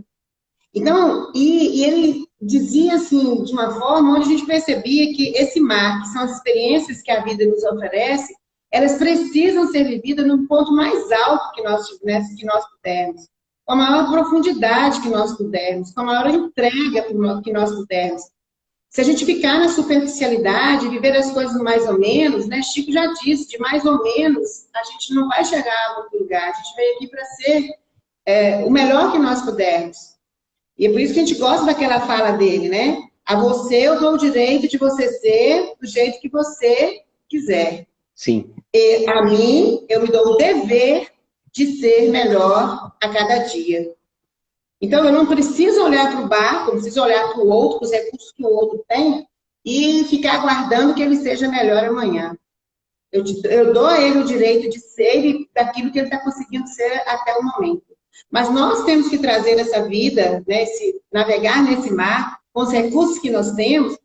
Então, e ele dizia assim, de uma forma onde a gente percebia que esse mar, que são as experiências que a vida nos oferece, elas precisam ser vividas no ponto mais alto que nós pudermos, com a maior profundidade que nós pudermos, com a maior entrega que nós pudermos. Se a gente ficar na superficialidade, viver as coisas mais ou menos, né? Chico já disse, de mais ou menos, a gente não vai chegar a outro lugar. A gente veio aqui para ser o melhor que nós pudermos. E é por isso que a gente gosta daquela fala dele, né? A você eu dou o direito de você ser do jeito que você quiser. Sim. E a mim, eu me dou o dever de ser melhor a cada dia. Então, eu não preciso olhar para o barco, eu preciso olhar para o outro, para os recursos que o outro tem, e ficar aguardando que ele seja melhor amanhã. Eu dou a ele o direito de ser daquilo que ele está conseguindo ser até o momento. Mas nós temos que trazer essa vida, né, navegar nesse mar, com os recursos que nós temos,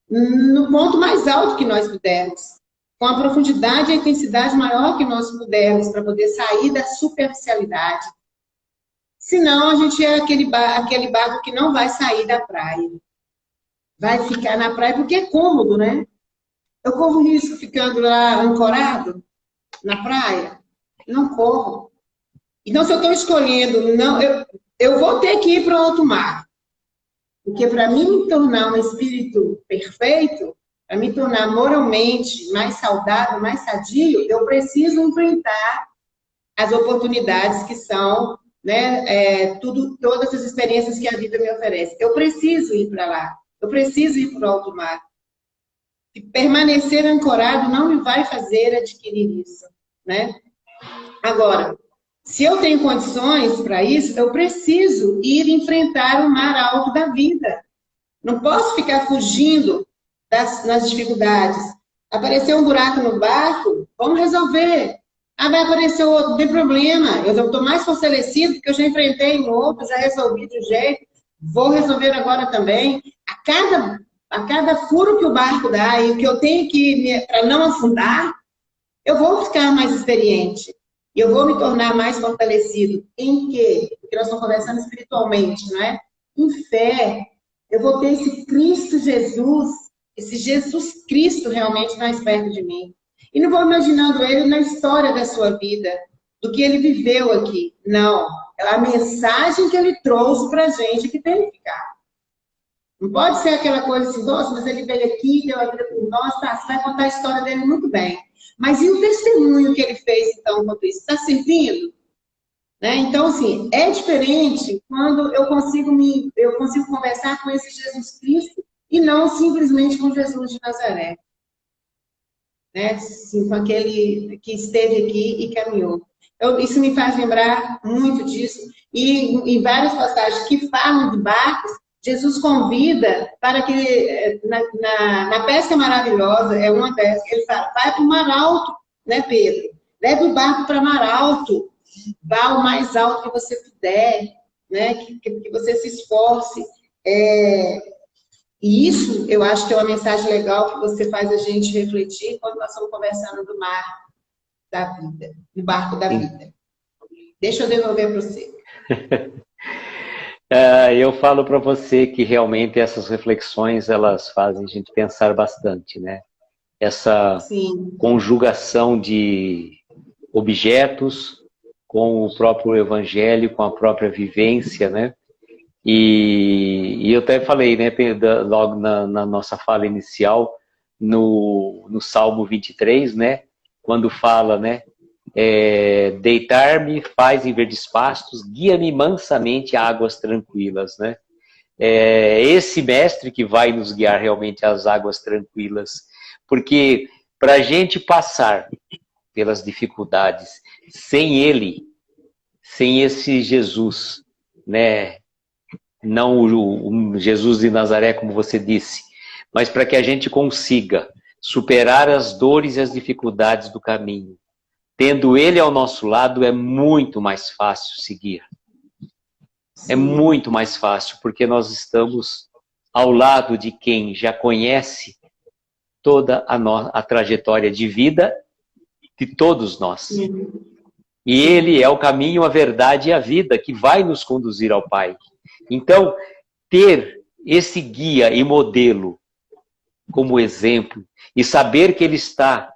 no ponto mais alto que nós pudermos, com a profundidade e a intensidade maior que nós pudermos, para poder sair da superficialidade. Senão, a gente é aquele barco que não vai sair da praia. Vai ficar na praia porque é cômodo, né? Eu corro risco ficando lá ancorado na praia? Não corro. Então, se eu estou escolhendo, não, eu vou ter que ir para o alto mar. Porque para mim me tornar um espírito perfeito, para me tornar moralmente mais saudável, mais sadio, eu preciso enfrentar as oportunidades que são, né, todas as experiências que a vida me oferece. Eu preciso ir para lá. Eu preciso ir para o alto mar. E permanecer ancorado não me vai fazer adquirir isso, né? Agora, se eu tenho condições para isso, eu preciso ir enfrentar o mar alto da vida. Não posso ficar fugindo nas dificuldades. Apareceu um buraco no barco, vamos resolver. Ah, vai aparecer outro, não tem problema. Eu estou mais fortalecido porque eu já enfrentei um outro, já resolvi de um jeito. Vou resolver agora também. A cada furo que o barco dá e que eu tenho que, para não afundar, eu vou ficar mais experiente. E eu vou me tornar mais fortalecido. Em quê? Porque nós estamos conversando espiritualmente, não é? Em fé. Eu vou ter esse Cristo Jesus, esse Jesus Cristo realmente mais perto de mim. E não vou imaginando ele na história da sua vida, do que ele viveu aqui. Não. É a mensagem que ele trouxe para a gente que tem que ficar. Não pode ser aquela coisa assim, nossa, mas ele veio aqui, deu a vida por nós, tá, você vai contar a história dele muito bem. Mas e o testemunho que ele fez, então, quanto isso? Está servindo? Né? Então, assim, é diferente quando eu consigo conversar com esse Jesus Cristo e não simplesmente com Jesus de Nazaré. Né? Assim, com aquele que esteve aqui e caminhou. Isso me faz lembrar muito disso. E em várias passagens que falam de barcos, Jesus convida para que, na pesca maravilhosa, é uma dessas, ele fala, vai para o mar alto, né, Pedro? Leve o barco para o mar alto, vá ao mais alto que você puder, né? Que você se esforce. E isso, eu acho que é uma mensagem legal que você faz a gente refletir quando nós estamos conversando do mar da vida, do barco da vida. Deixa eu devolver para você. Eu falo para você que realmente essas reflexões, elas fazem a gente pensar bastante, né? Essa Sim. conjugação de objetos com o próprio evangelho, com a própria vivência, né? E eu até falei, né, logo na nossa fala inicial, no Salmo 23, né? Quando fala, né? Deitar-me faz em verdes pastos, guia-me mansamente a águas tranquilas, né? Esse mestre que vai nos guiar realmente às águas tranquilas, porque para a gente passar pelas dificuldades, sem ele, sem esse Jesus, né? Não o Jesus de Nazaré, como você disse, mas para que a gente consiga superar as dores e as dificuldades do caminho, tendo ele ao nosso lado, é muito mais fácil seguir. É muito mais fácil, porque nós estamos ao lado de quem já conhece toda a trajetória de vida de todos nós. E ele é o caminho, a verdade e a vida que vai nos conduzir ao Pai. Então, ter esse guia e modelo como exemplo e saber que ele está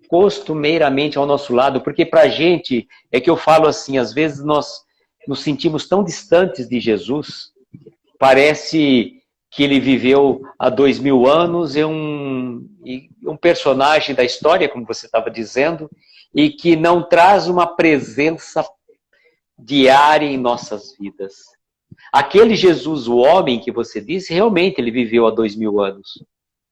costumeiramente ao nosso lado, porque para a gente, é que eu falo assim, às vezes nós nos sentimos tão distantes de Jesus, parece que ele viveu há 2000 anos, é um personagem da história, como você estava dizendo, e que não traz uma presença diária em nossas vidas. Aquele Jesus, o homem que você disse, realmente ele viveu há 2000 anos,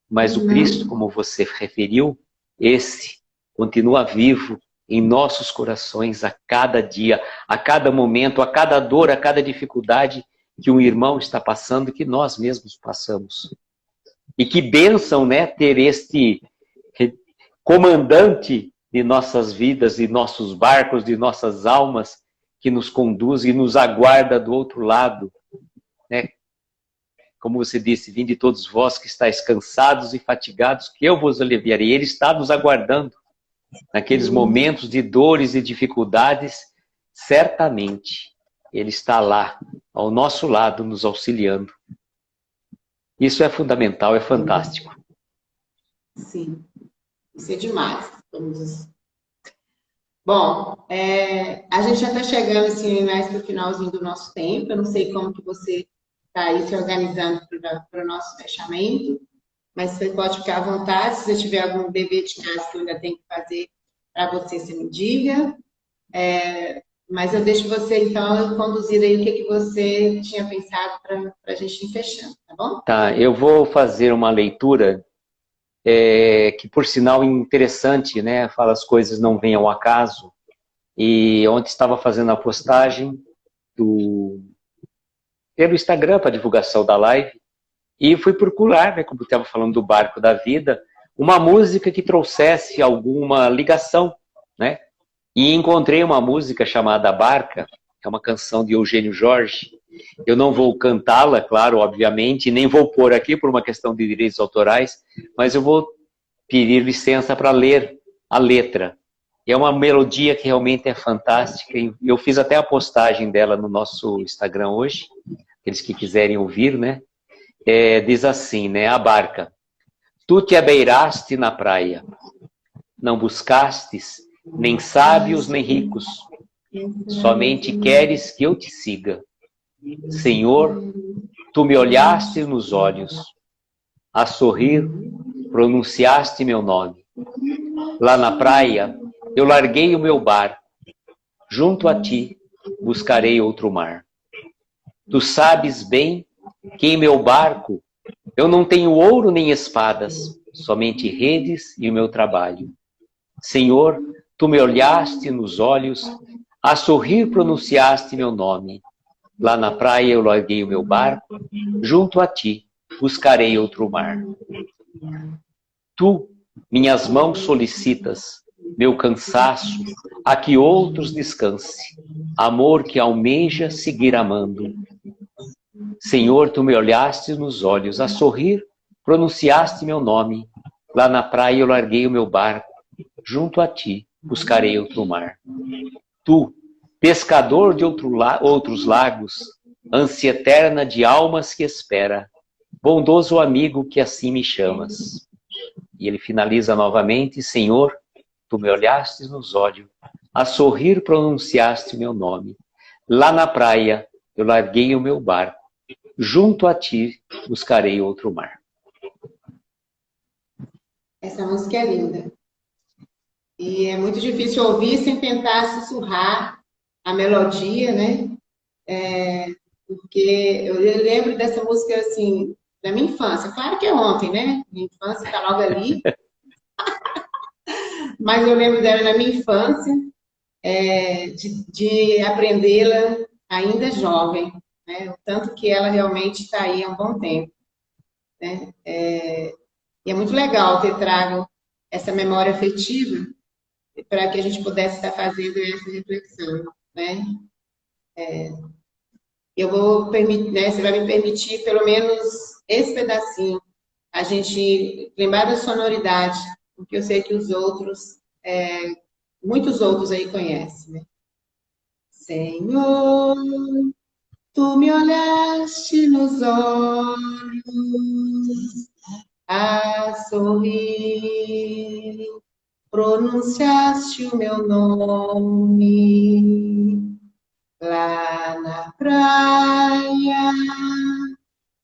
mas o Cristo, como você referiu, esse continua vivo em nossos corações a cada dia, a cada momento, a cada dor, a cada dificuldade que um irmão está passando, que nós mesmos passamos. E que bênção, né, ter este comandante de nossas vidas, de nossos barcos, de nossas almas, que nos conduz e nos aguarda do outro lado, né? Como você disse, vinde todos vós que estáis cansados e fatigados, que eu vos aliviarei. Ele está nos aguardando naqueles momentos de dores e dificuldades, certamente ele está lá, ao nosso lado, nos auxiliando. Isso é fundamental, é fantástico. Sim, isso é demais. Bom, a gente já está chegando assim, mais para o finalzinho do nosso tempo. Eu não sei como que você está aí se organizando para o nosso fechamento, mas você pode ficar à vontade. Se você tiver algum dever de casa que eu ainda tenho que fazer para você, você me diga. Mas eu deixo você, então, conduzir aí o que você tinha pensado para a gente ir fechando, tá bom? Tá, eu vou fazer uma leitura que, por sinal, é interessante, né? Fala as coisas não vêm ao acaso. E ontem estava fazendo a postagem pelo Instagram para divulgação da live e fui procurar, né, como estava falando do barco da vida, uma música que trouxesse alguma ligação, né? E encontrei uma música chamada Barca, é uma canção de Eugênio Jorge. Eu não vou cantá-la, claro, obviamente, nem vou pôr aqui por uma questão de direitos autorais, mas eu vou pedir licença para ler a letra. É uma melodia que realmente é fantástica. Eu fiz até a postagem dela no nosso Instagram hoje, aqueles que quiserem ouvir, né? Diz assim, né? A barca. Tu te abeiraste na praia, não buscastes nem sábios nem ricos, somente queres que eu te siga. Senhor, tu me olhaste nos olhos, a sorrir pronunciaste meu nome. Lá na praia eu larguei o meu barco, junto a ti buscarei outro mar. Tu sabes bem que em meu barco eu não tenho ouro nem espadas, somente redes e o meu trabalho. Senhor, tu me olhaste nos olhos, a sorrir pronunciaste meu nome. Lá na praia eu larguei o meu barco, junto a ti buscarei outro mar. Tu, minhas mãos solicitas, meu cansaço, a que outros descanse, amor que almeja seguir amando. Senhor, tu me olhaste nos olhos, a sorrir, pronunciaste meu nome. Lá na praia eu larguei o meu barco, junto a ti buscarei outro mar. Tu, pescador de outros lagos, ânsia eterna de almas que espera, bondoso amigo que assim me chamas. E ele finaliza novamente, Senhor, tu me olhaste nos olhos, a sorrir pronunciaste meu nome. Lá na praia eu larguei o meu barco, junto a ti buscarei outro mar. Essa música é linda. E é muito difícil ouvir sem tentar sussurrar a melodia, né? Porque eu lembro dessa música, assim, da minha infância. Claro que é ontem, né? Minha infância está logo ali. Mas eu lembro dela na minha infância, de aprendê-la ainda jovem, né? O tanto que ela realmente está aí há um bom tempo, né? E é muito legal ter trago essa memória afetiva para que a gente pudesse estar fazendo essa reflexão, né? Eu vou permitir, né, você vai me permitir pelo menos esse pedacinho, a gente lembrar da sonoridade, porque eu sei que os outros, muitos outros aí conhecem, né? Senhor, tu me olhaste nos olhos, a sorrir, pronunciaste o meu nome. Lá na praia,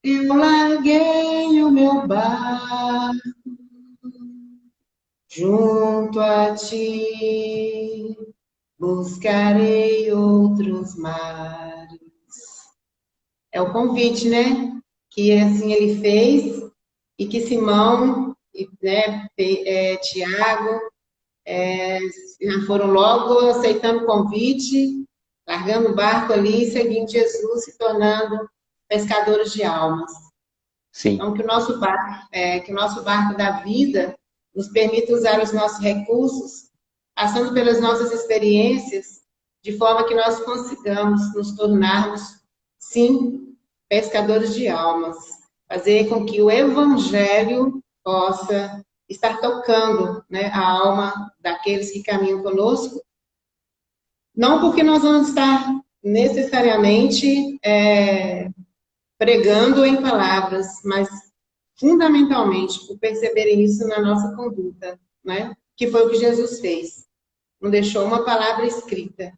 eu larguei o meu barco, junto a ti, buscarei outros mares. É o convite, né? Que assim ele fez e que Simão, né, Tiago, já foram logo aceitando o convite, largando o barco ali, seguindo Jesus, se tornando pescadores de almas. Sim. Então, que o nosso barco da vida nos permita usar os nossos recursos, passando pelas nossas experiências, de forma que nós consigamos nos tornarmos, sim, pescadores de almas. Fazer com que o Evangelho possa estar tocando, né, a alma daqueles que caminham conosco, não porque nós vamos estar necessariamente pregando em palavras, mas fundamentalmente por perceberem isso na nossa conduta, né? Que foi o que Jesus fez. não deixou uma palavra escrita,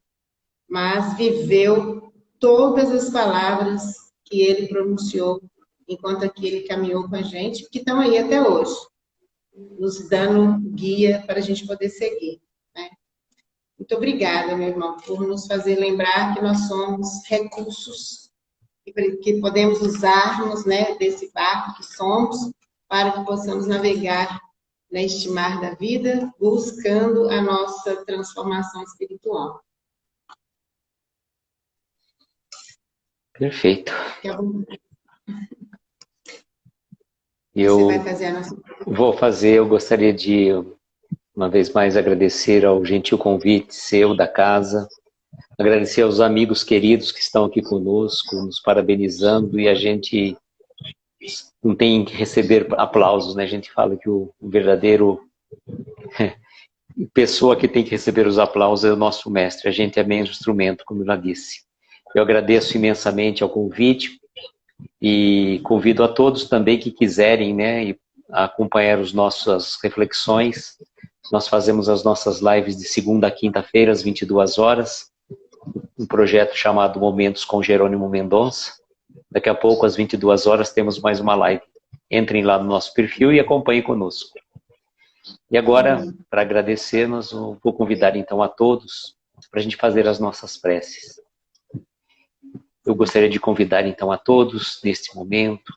mas viveu todas as palavras que ele pronunciou enquanto aqui ele caminhou com a gente, que estão aí até hoje, nos dando guia para a gente poder seguir, né? Muito obrigada, meu irmão, por nos fazer lembrar que nós somos recursos que podemos usarmos, né, desse barco que somos, para que possamos navegar neste mar da vida, buscando a nossa transformação espiritual. Perfeito. Você vai fazer a nossa... Vou fazer, eu gostaria de, uma vez mais, agradecer ao gentil convite seu da casa, agradecer aos amigos queridos que estão aqui conosco, nos parabenizando, e a gente não tem que receber aplausos, né? A gente fala que o verdadeiro pessoa que tem que receber os aplausos é o nosso mestre, a gente é menos instrumento, como eu já disse. Eu agradeço imensamente ao convite e convido a todos também que quiserem, né, acompanhar as nossas reflexões. Nós fazemos as nossas lives de segunda a quinta-feira, às 22 horas, um projeto chamado Momentos com Jerônimo Mendonça. Daqui a pouco, às 22 horas, temos mais uma live. Entrem lá no nosso perfil e acompanhem conosco. E agora, para agradecer, vou convidar então a todos para a gente fazer as nossas preces. Eu gostaria de convidar então a todos, neste momento,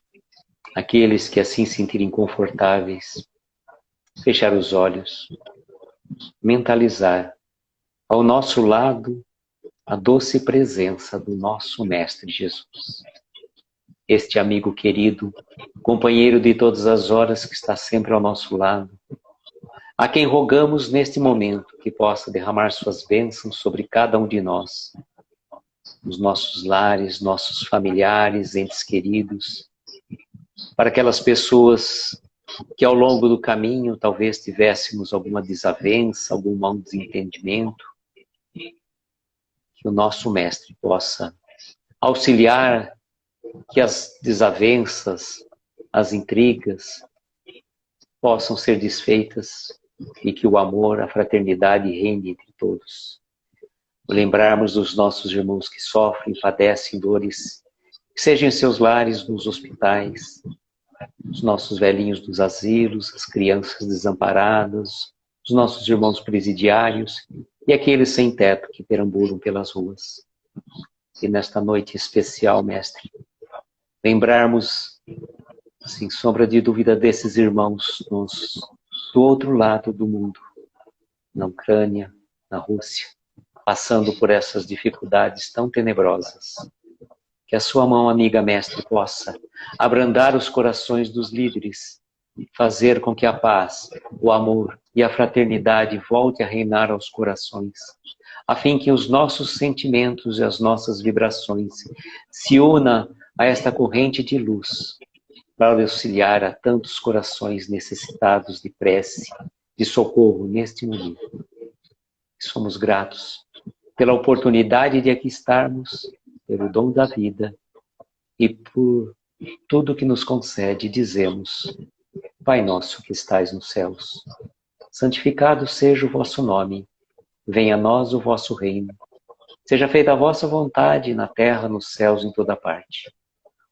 aqueles que assim se sentirem confortáveis, fechar os olhos, mentalizar ao nosso lado a doce presença do nosso Mestre Jesus. Este amigo querido, companheiro de todas as horas que está sempre ao nosso lado, a quem rogamos neste momento que possa derramar suas bênçãos sobre cada um de nós, nos nossos lares, nossos familiares, entes queridos, para aquelas pessoas que ao longo do caminho talvez tivéssemos alguma desavença, algum mau desentendimento, que o nosso Mestre possa auxiliar que as desavenças, as intrigas possam ser desfeitas e que o amor, a fraternidade reine entre todos. Lembrarmos dos nossos irmãos que sofrem, padecem dores, que sejam em seus lares, nos hospitais, os nossos velhinhos dos asilos, as crianças desamparadas, os nossos irmãos presidiários e aqueles sem teto que perambulam pelas ruas. E nesta noite especial, Mestre, lembrarmos, sem sombra de dúvida, desses irmãos do outro lado do mundo, na Ucrânia, na Rússia, passando por essas dificuldades tão tenebrosas. Que a sua mão amiga, Mestre, possa abrandar os corações dos líderes, fazer com que a paz, o amor e a fraternidade volte a reinar aos corações, a fim que os nossos sentimentos e as nossas vibrações se unam a esta corrente de luz, para auxiliar a tantos corações necessitados de prece, de socorro neste momento. Somos gratos pela oportunidade de aqui estarmos, pelo dom da vida e por tudo que nos concede, dizemos: Pai nosso que estais nos céus, santificado seja o vosso nome, venha a nós o vosso reino, seja feita a vossa vontade na terra, nos céus, em toda parte.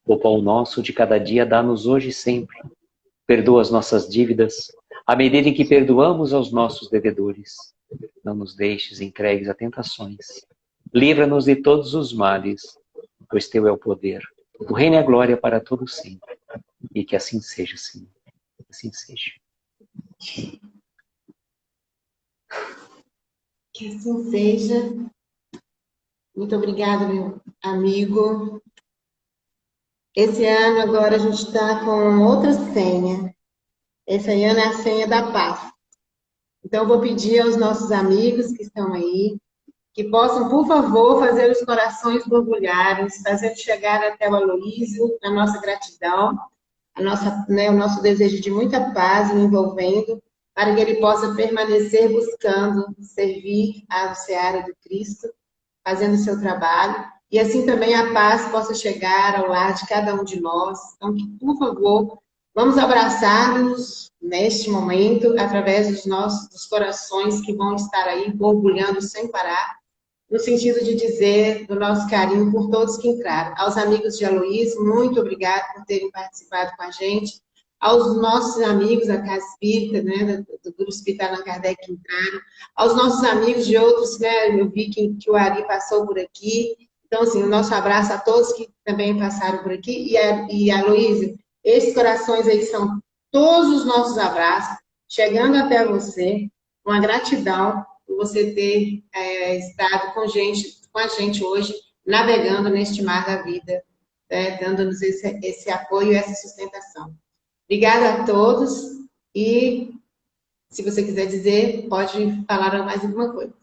O pão nosso de cada dia dá-nos hoje e sempre. Perdoa as nossas dívidas, à medida em que perdoamos aos nossos devedores. Não nos deixes entregues a tentações. Livra-nos de todos os males, pois teu é o poder, o reino e a glória para todos sempre. E que assim seja, Senhor. Assim seja. Que assim seja. Muito obrigada, meu amigo. Esse ano agora a gente está com outra senha. Esse ano é a senha da paz. Então eu vou pedir aos nossos amigos que estão aí, que possam, por favor, fazer os corações borbulharem, fazendo chegar até o Aloísio a nossa gratidão, o nosso desejo de muita paz o envolvendo, para que ele possa permanecer buscando servir à seara do Cristo, fazendo o seu trabalho, e assim também a paz possa chegar ao lar de cada um de nós. Então, que, por favor, Vamos abraçar-nos neste momento, através dos corações que vão estar aí borbulhando sem parar, no sentido de dizer do nosso carinho por todos que entraram. Aos amigos de Aloysio, muito obrigado por terem participado com a gente. Aos nossos amigos da Casa Espírita, né, do Grupo Espírita Allan Kardec que entraram. Aos nossos amigos de outros, né, eu vi que o Ari passou por aqui. Então, assim, o nosso abraço a todos que também passaram por aqui. E Aloysio, esses corações aí são todos os nossos abraços, chegando até você, uma gratidão por você ter estado com a gente hoje, navegando neste mar da vida, dando-nos esse apoio e essa sustentação. Obrigada a todos e, se você quiser dizer, pode falar mais alguma coisa.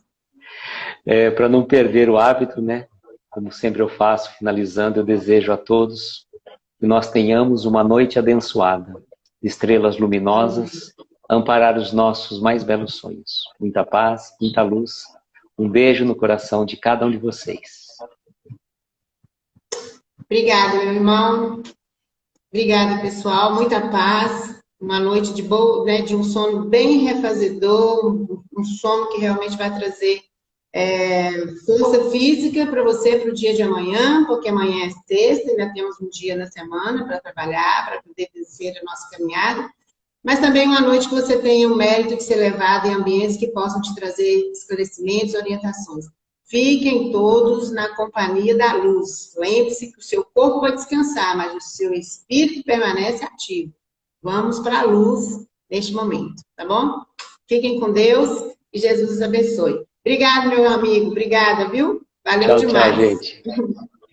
Para não perder o hábito, né? Como sempre eu faço, finalizando, eu desejo a todos que nós tenhamos uma noite abençoada, estrelas luminosas, amparar os nossos mais belos sonhos. Muita paz, muita luz. Um beijo no coração de cada um de vocês. Obrigada, meu irmão. Obrigada, pessoal. Muita paz. Uma noite de boa, né, de um sono bem refazedor, um sono que realmente vai trazer força física para você para o dia de amanhã, porque amanhã é sexta, ainda temos um dia na semana para trabalhar, para poder vencer a nossa caminhada. Mas também uma noite que você tenha o mérito de ser levado em ambientes que possam te trazer esclarecimentos, orientações. Fiquem todos na companhia da luz. Lembre-se que o seu corpo vai descansar, mas o seu espírito permanece ativo. Vamos para a luz neste momento, tá bom? Fiquem com Deus e Jesus os abençoe. Obrigado, meu amigo. Obrigada, viu? Valeu demais. Tchau, gente.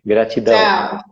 Gratidão. Tchau.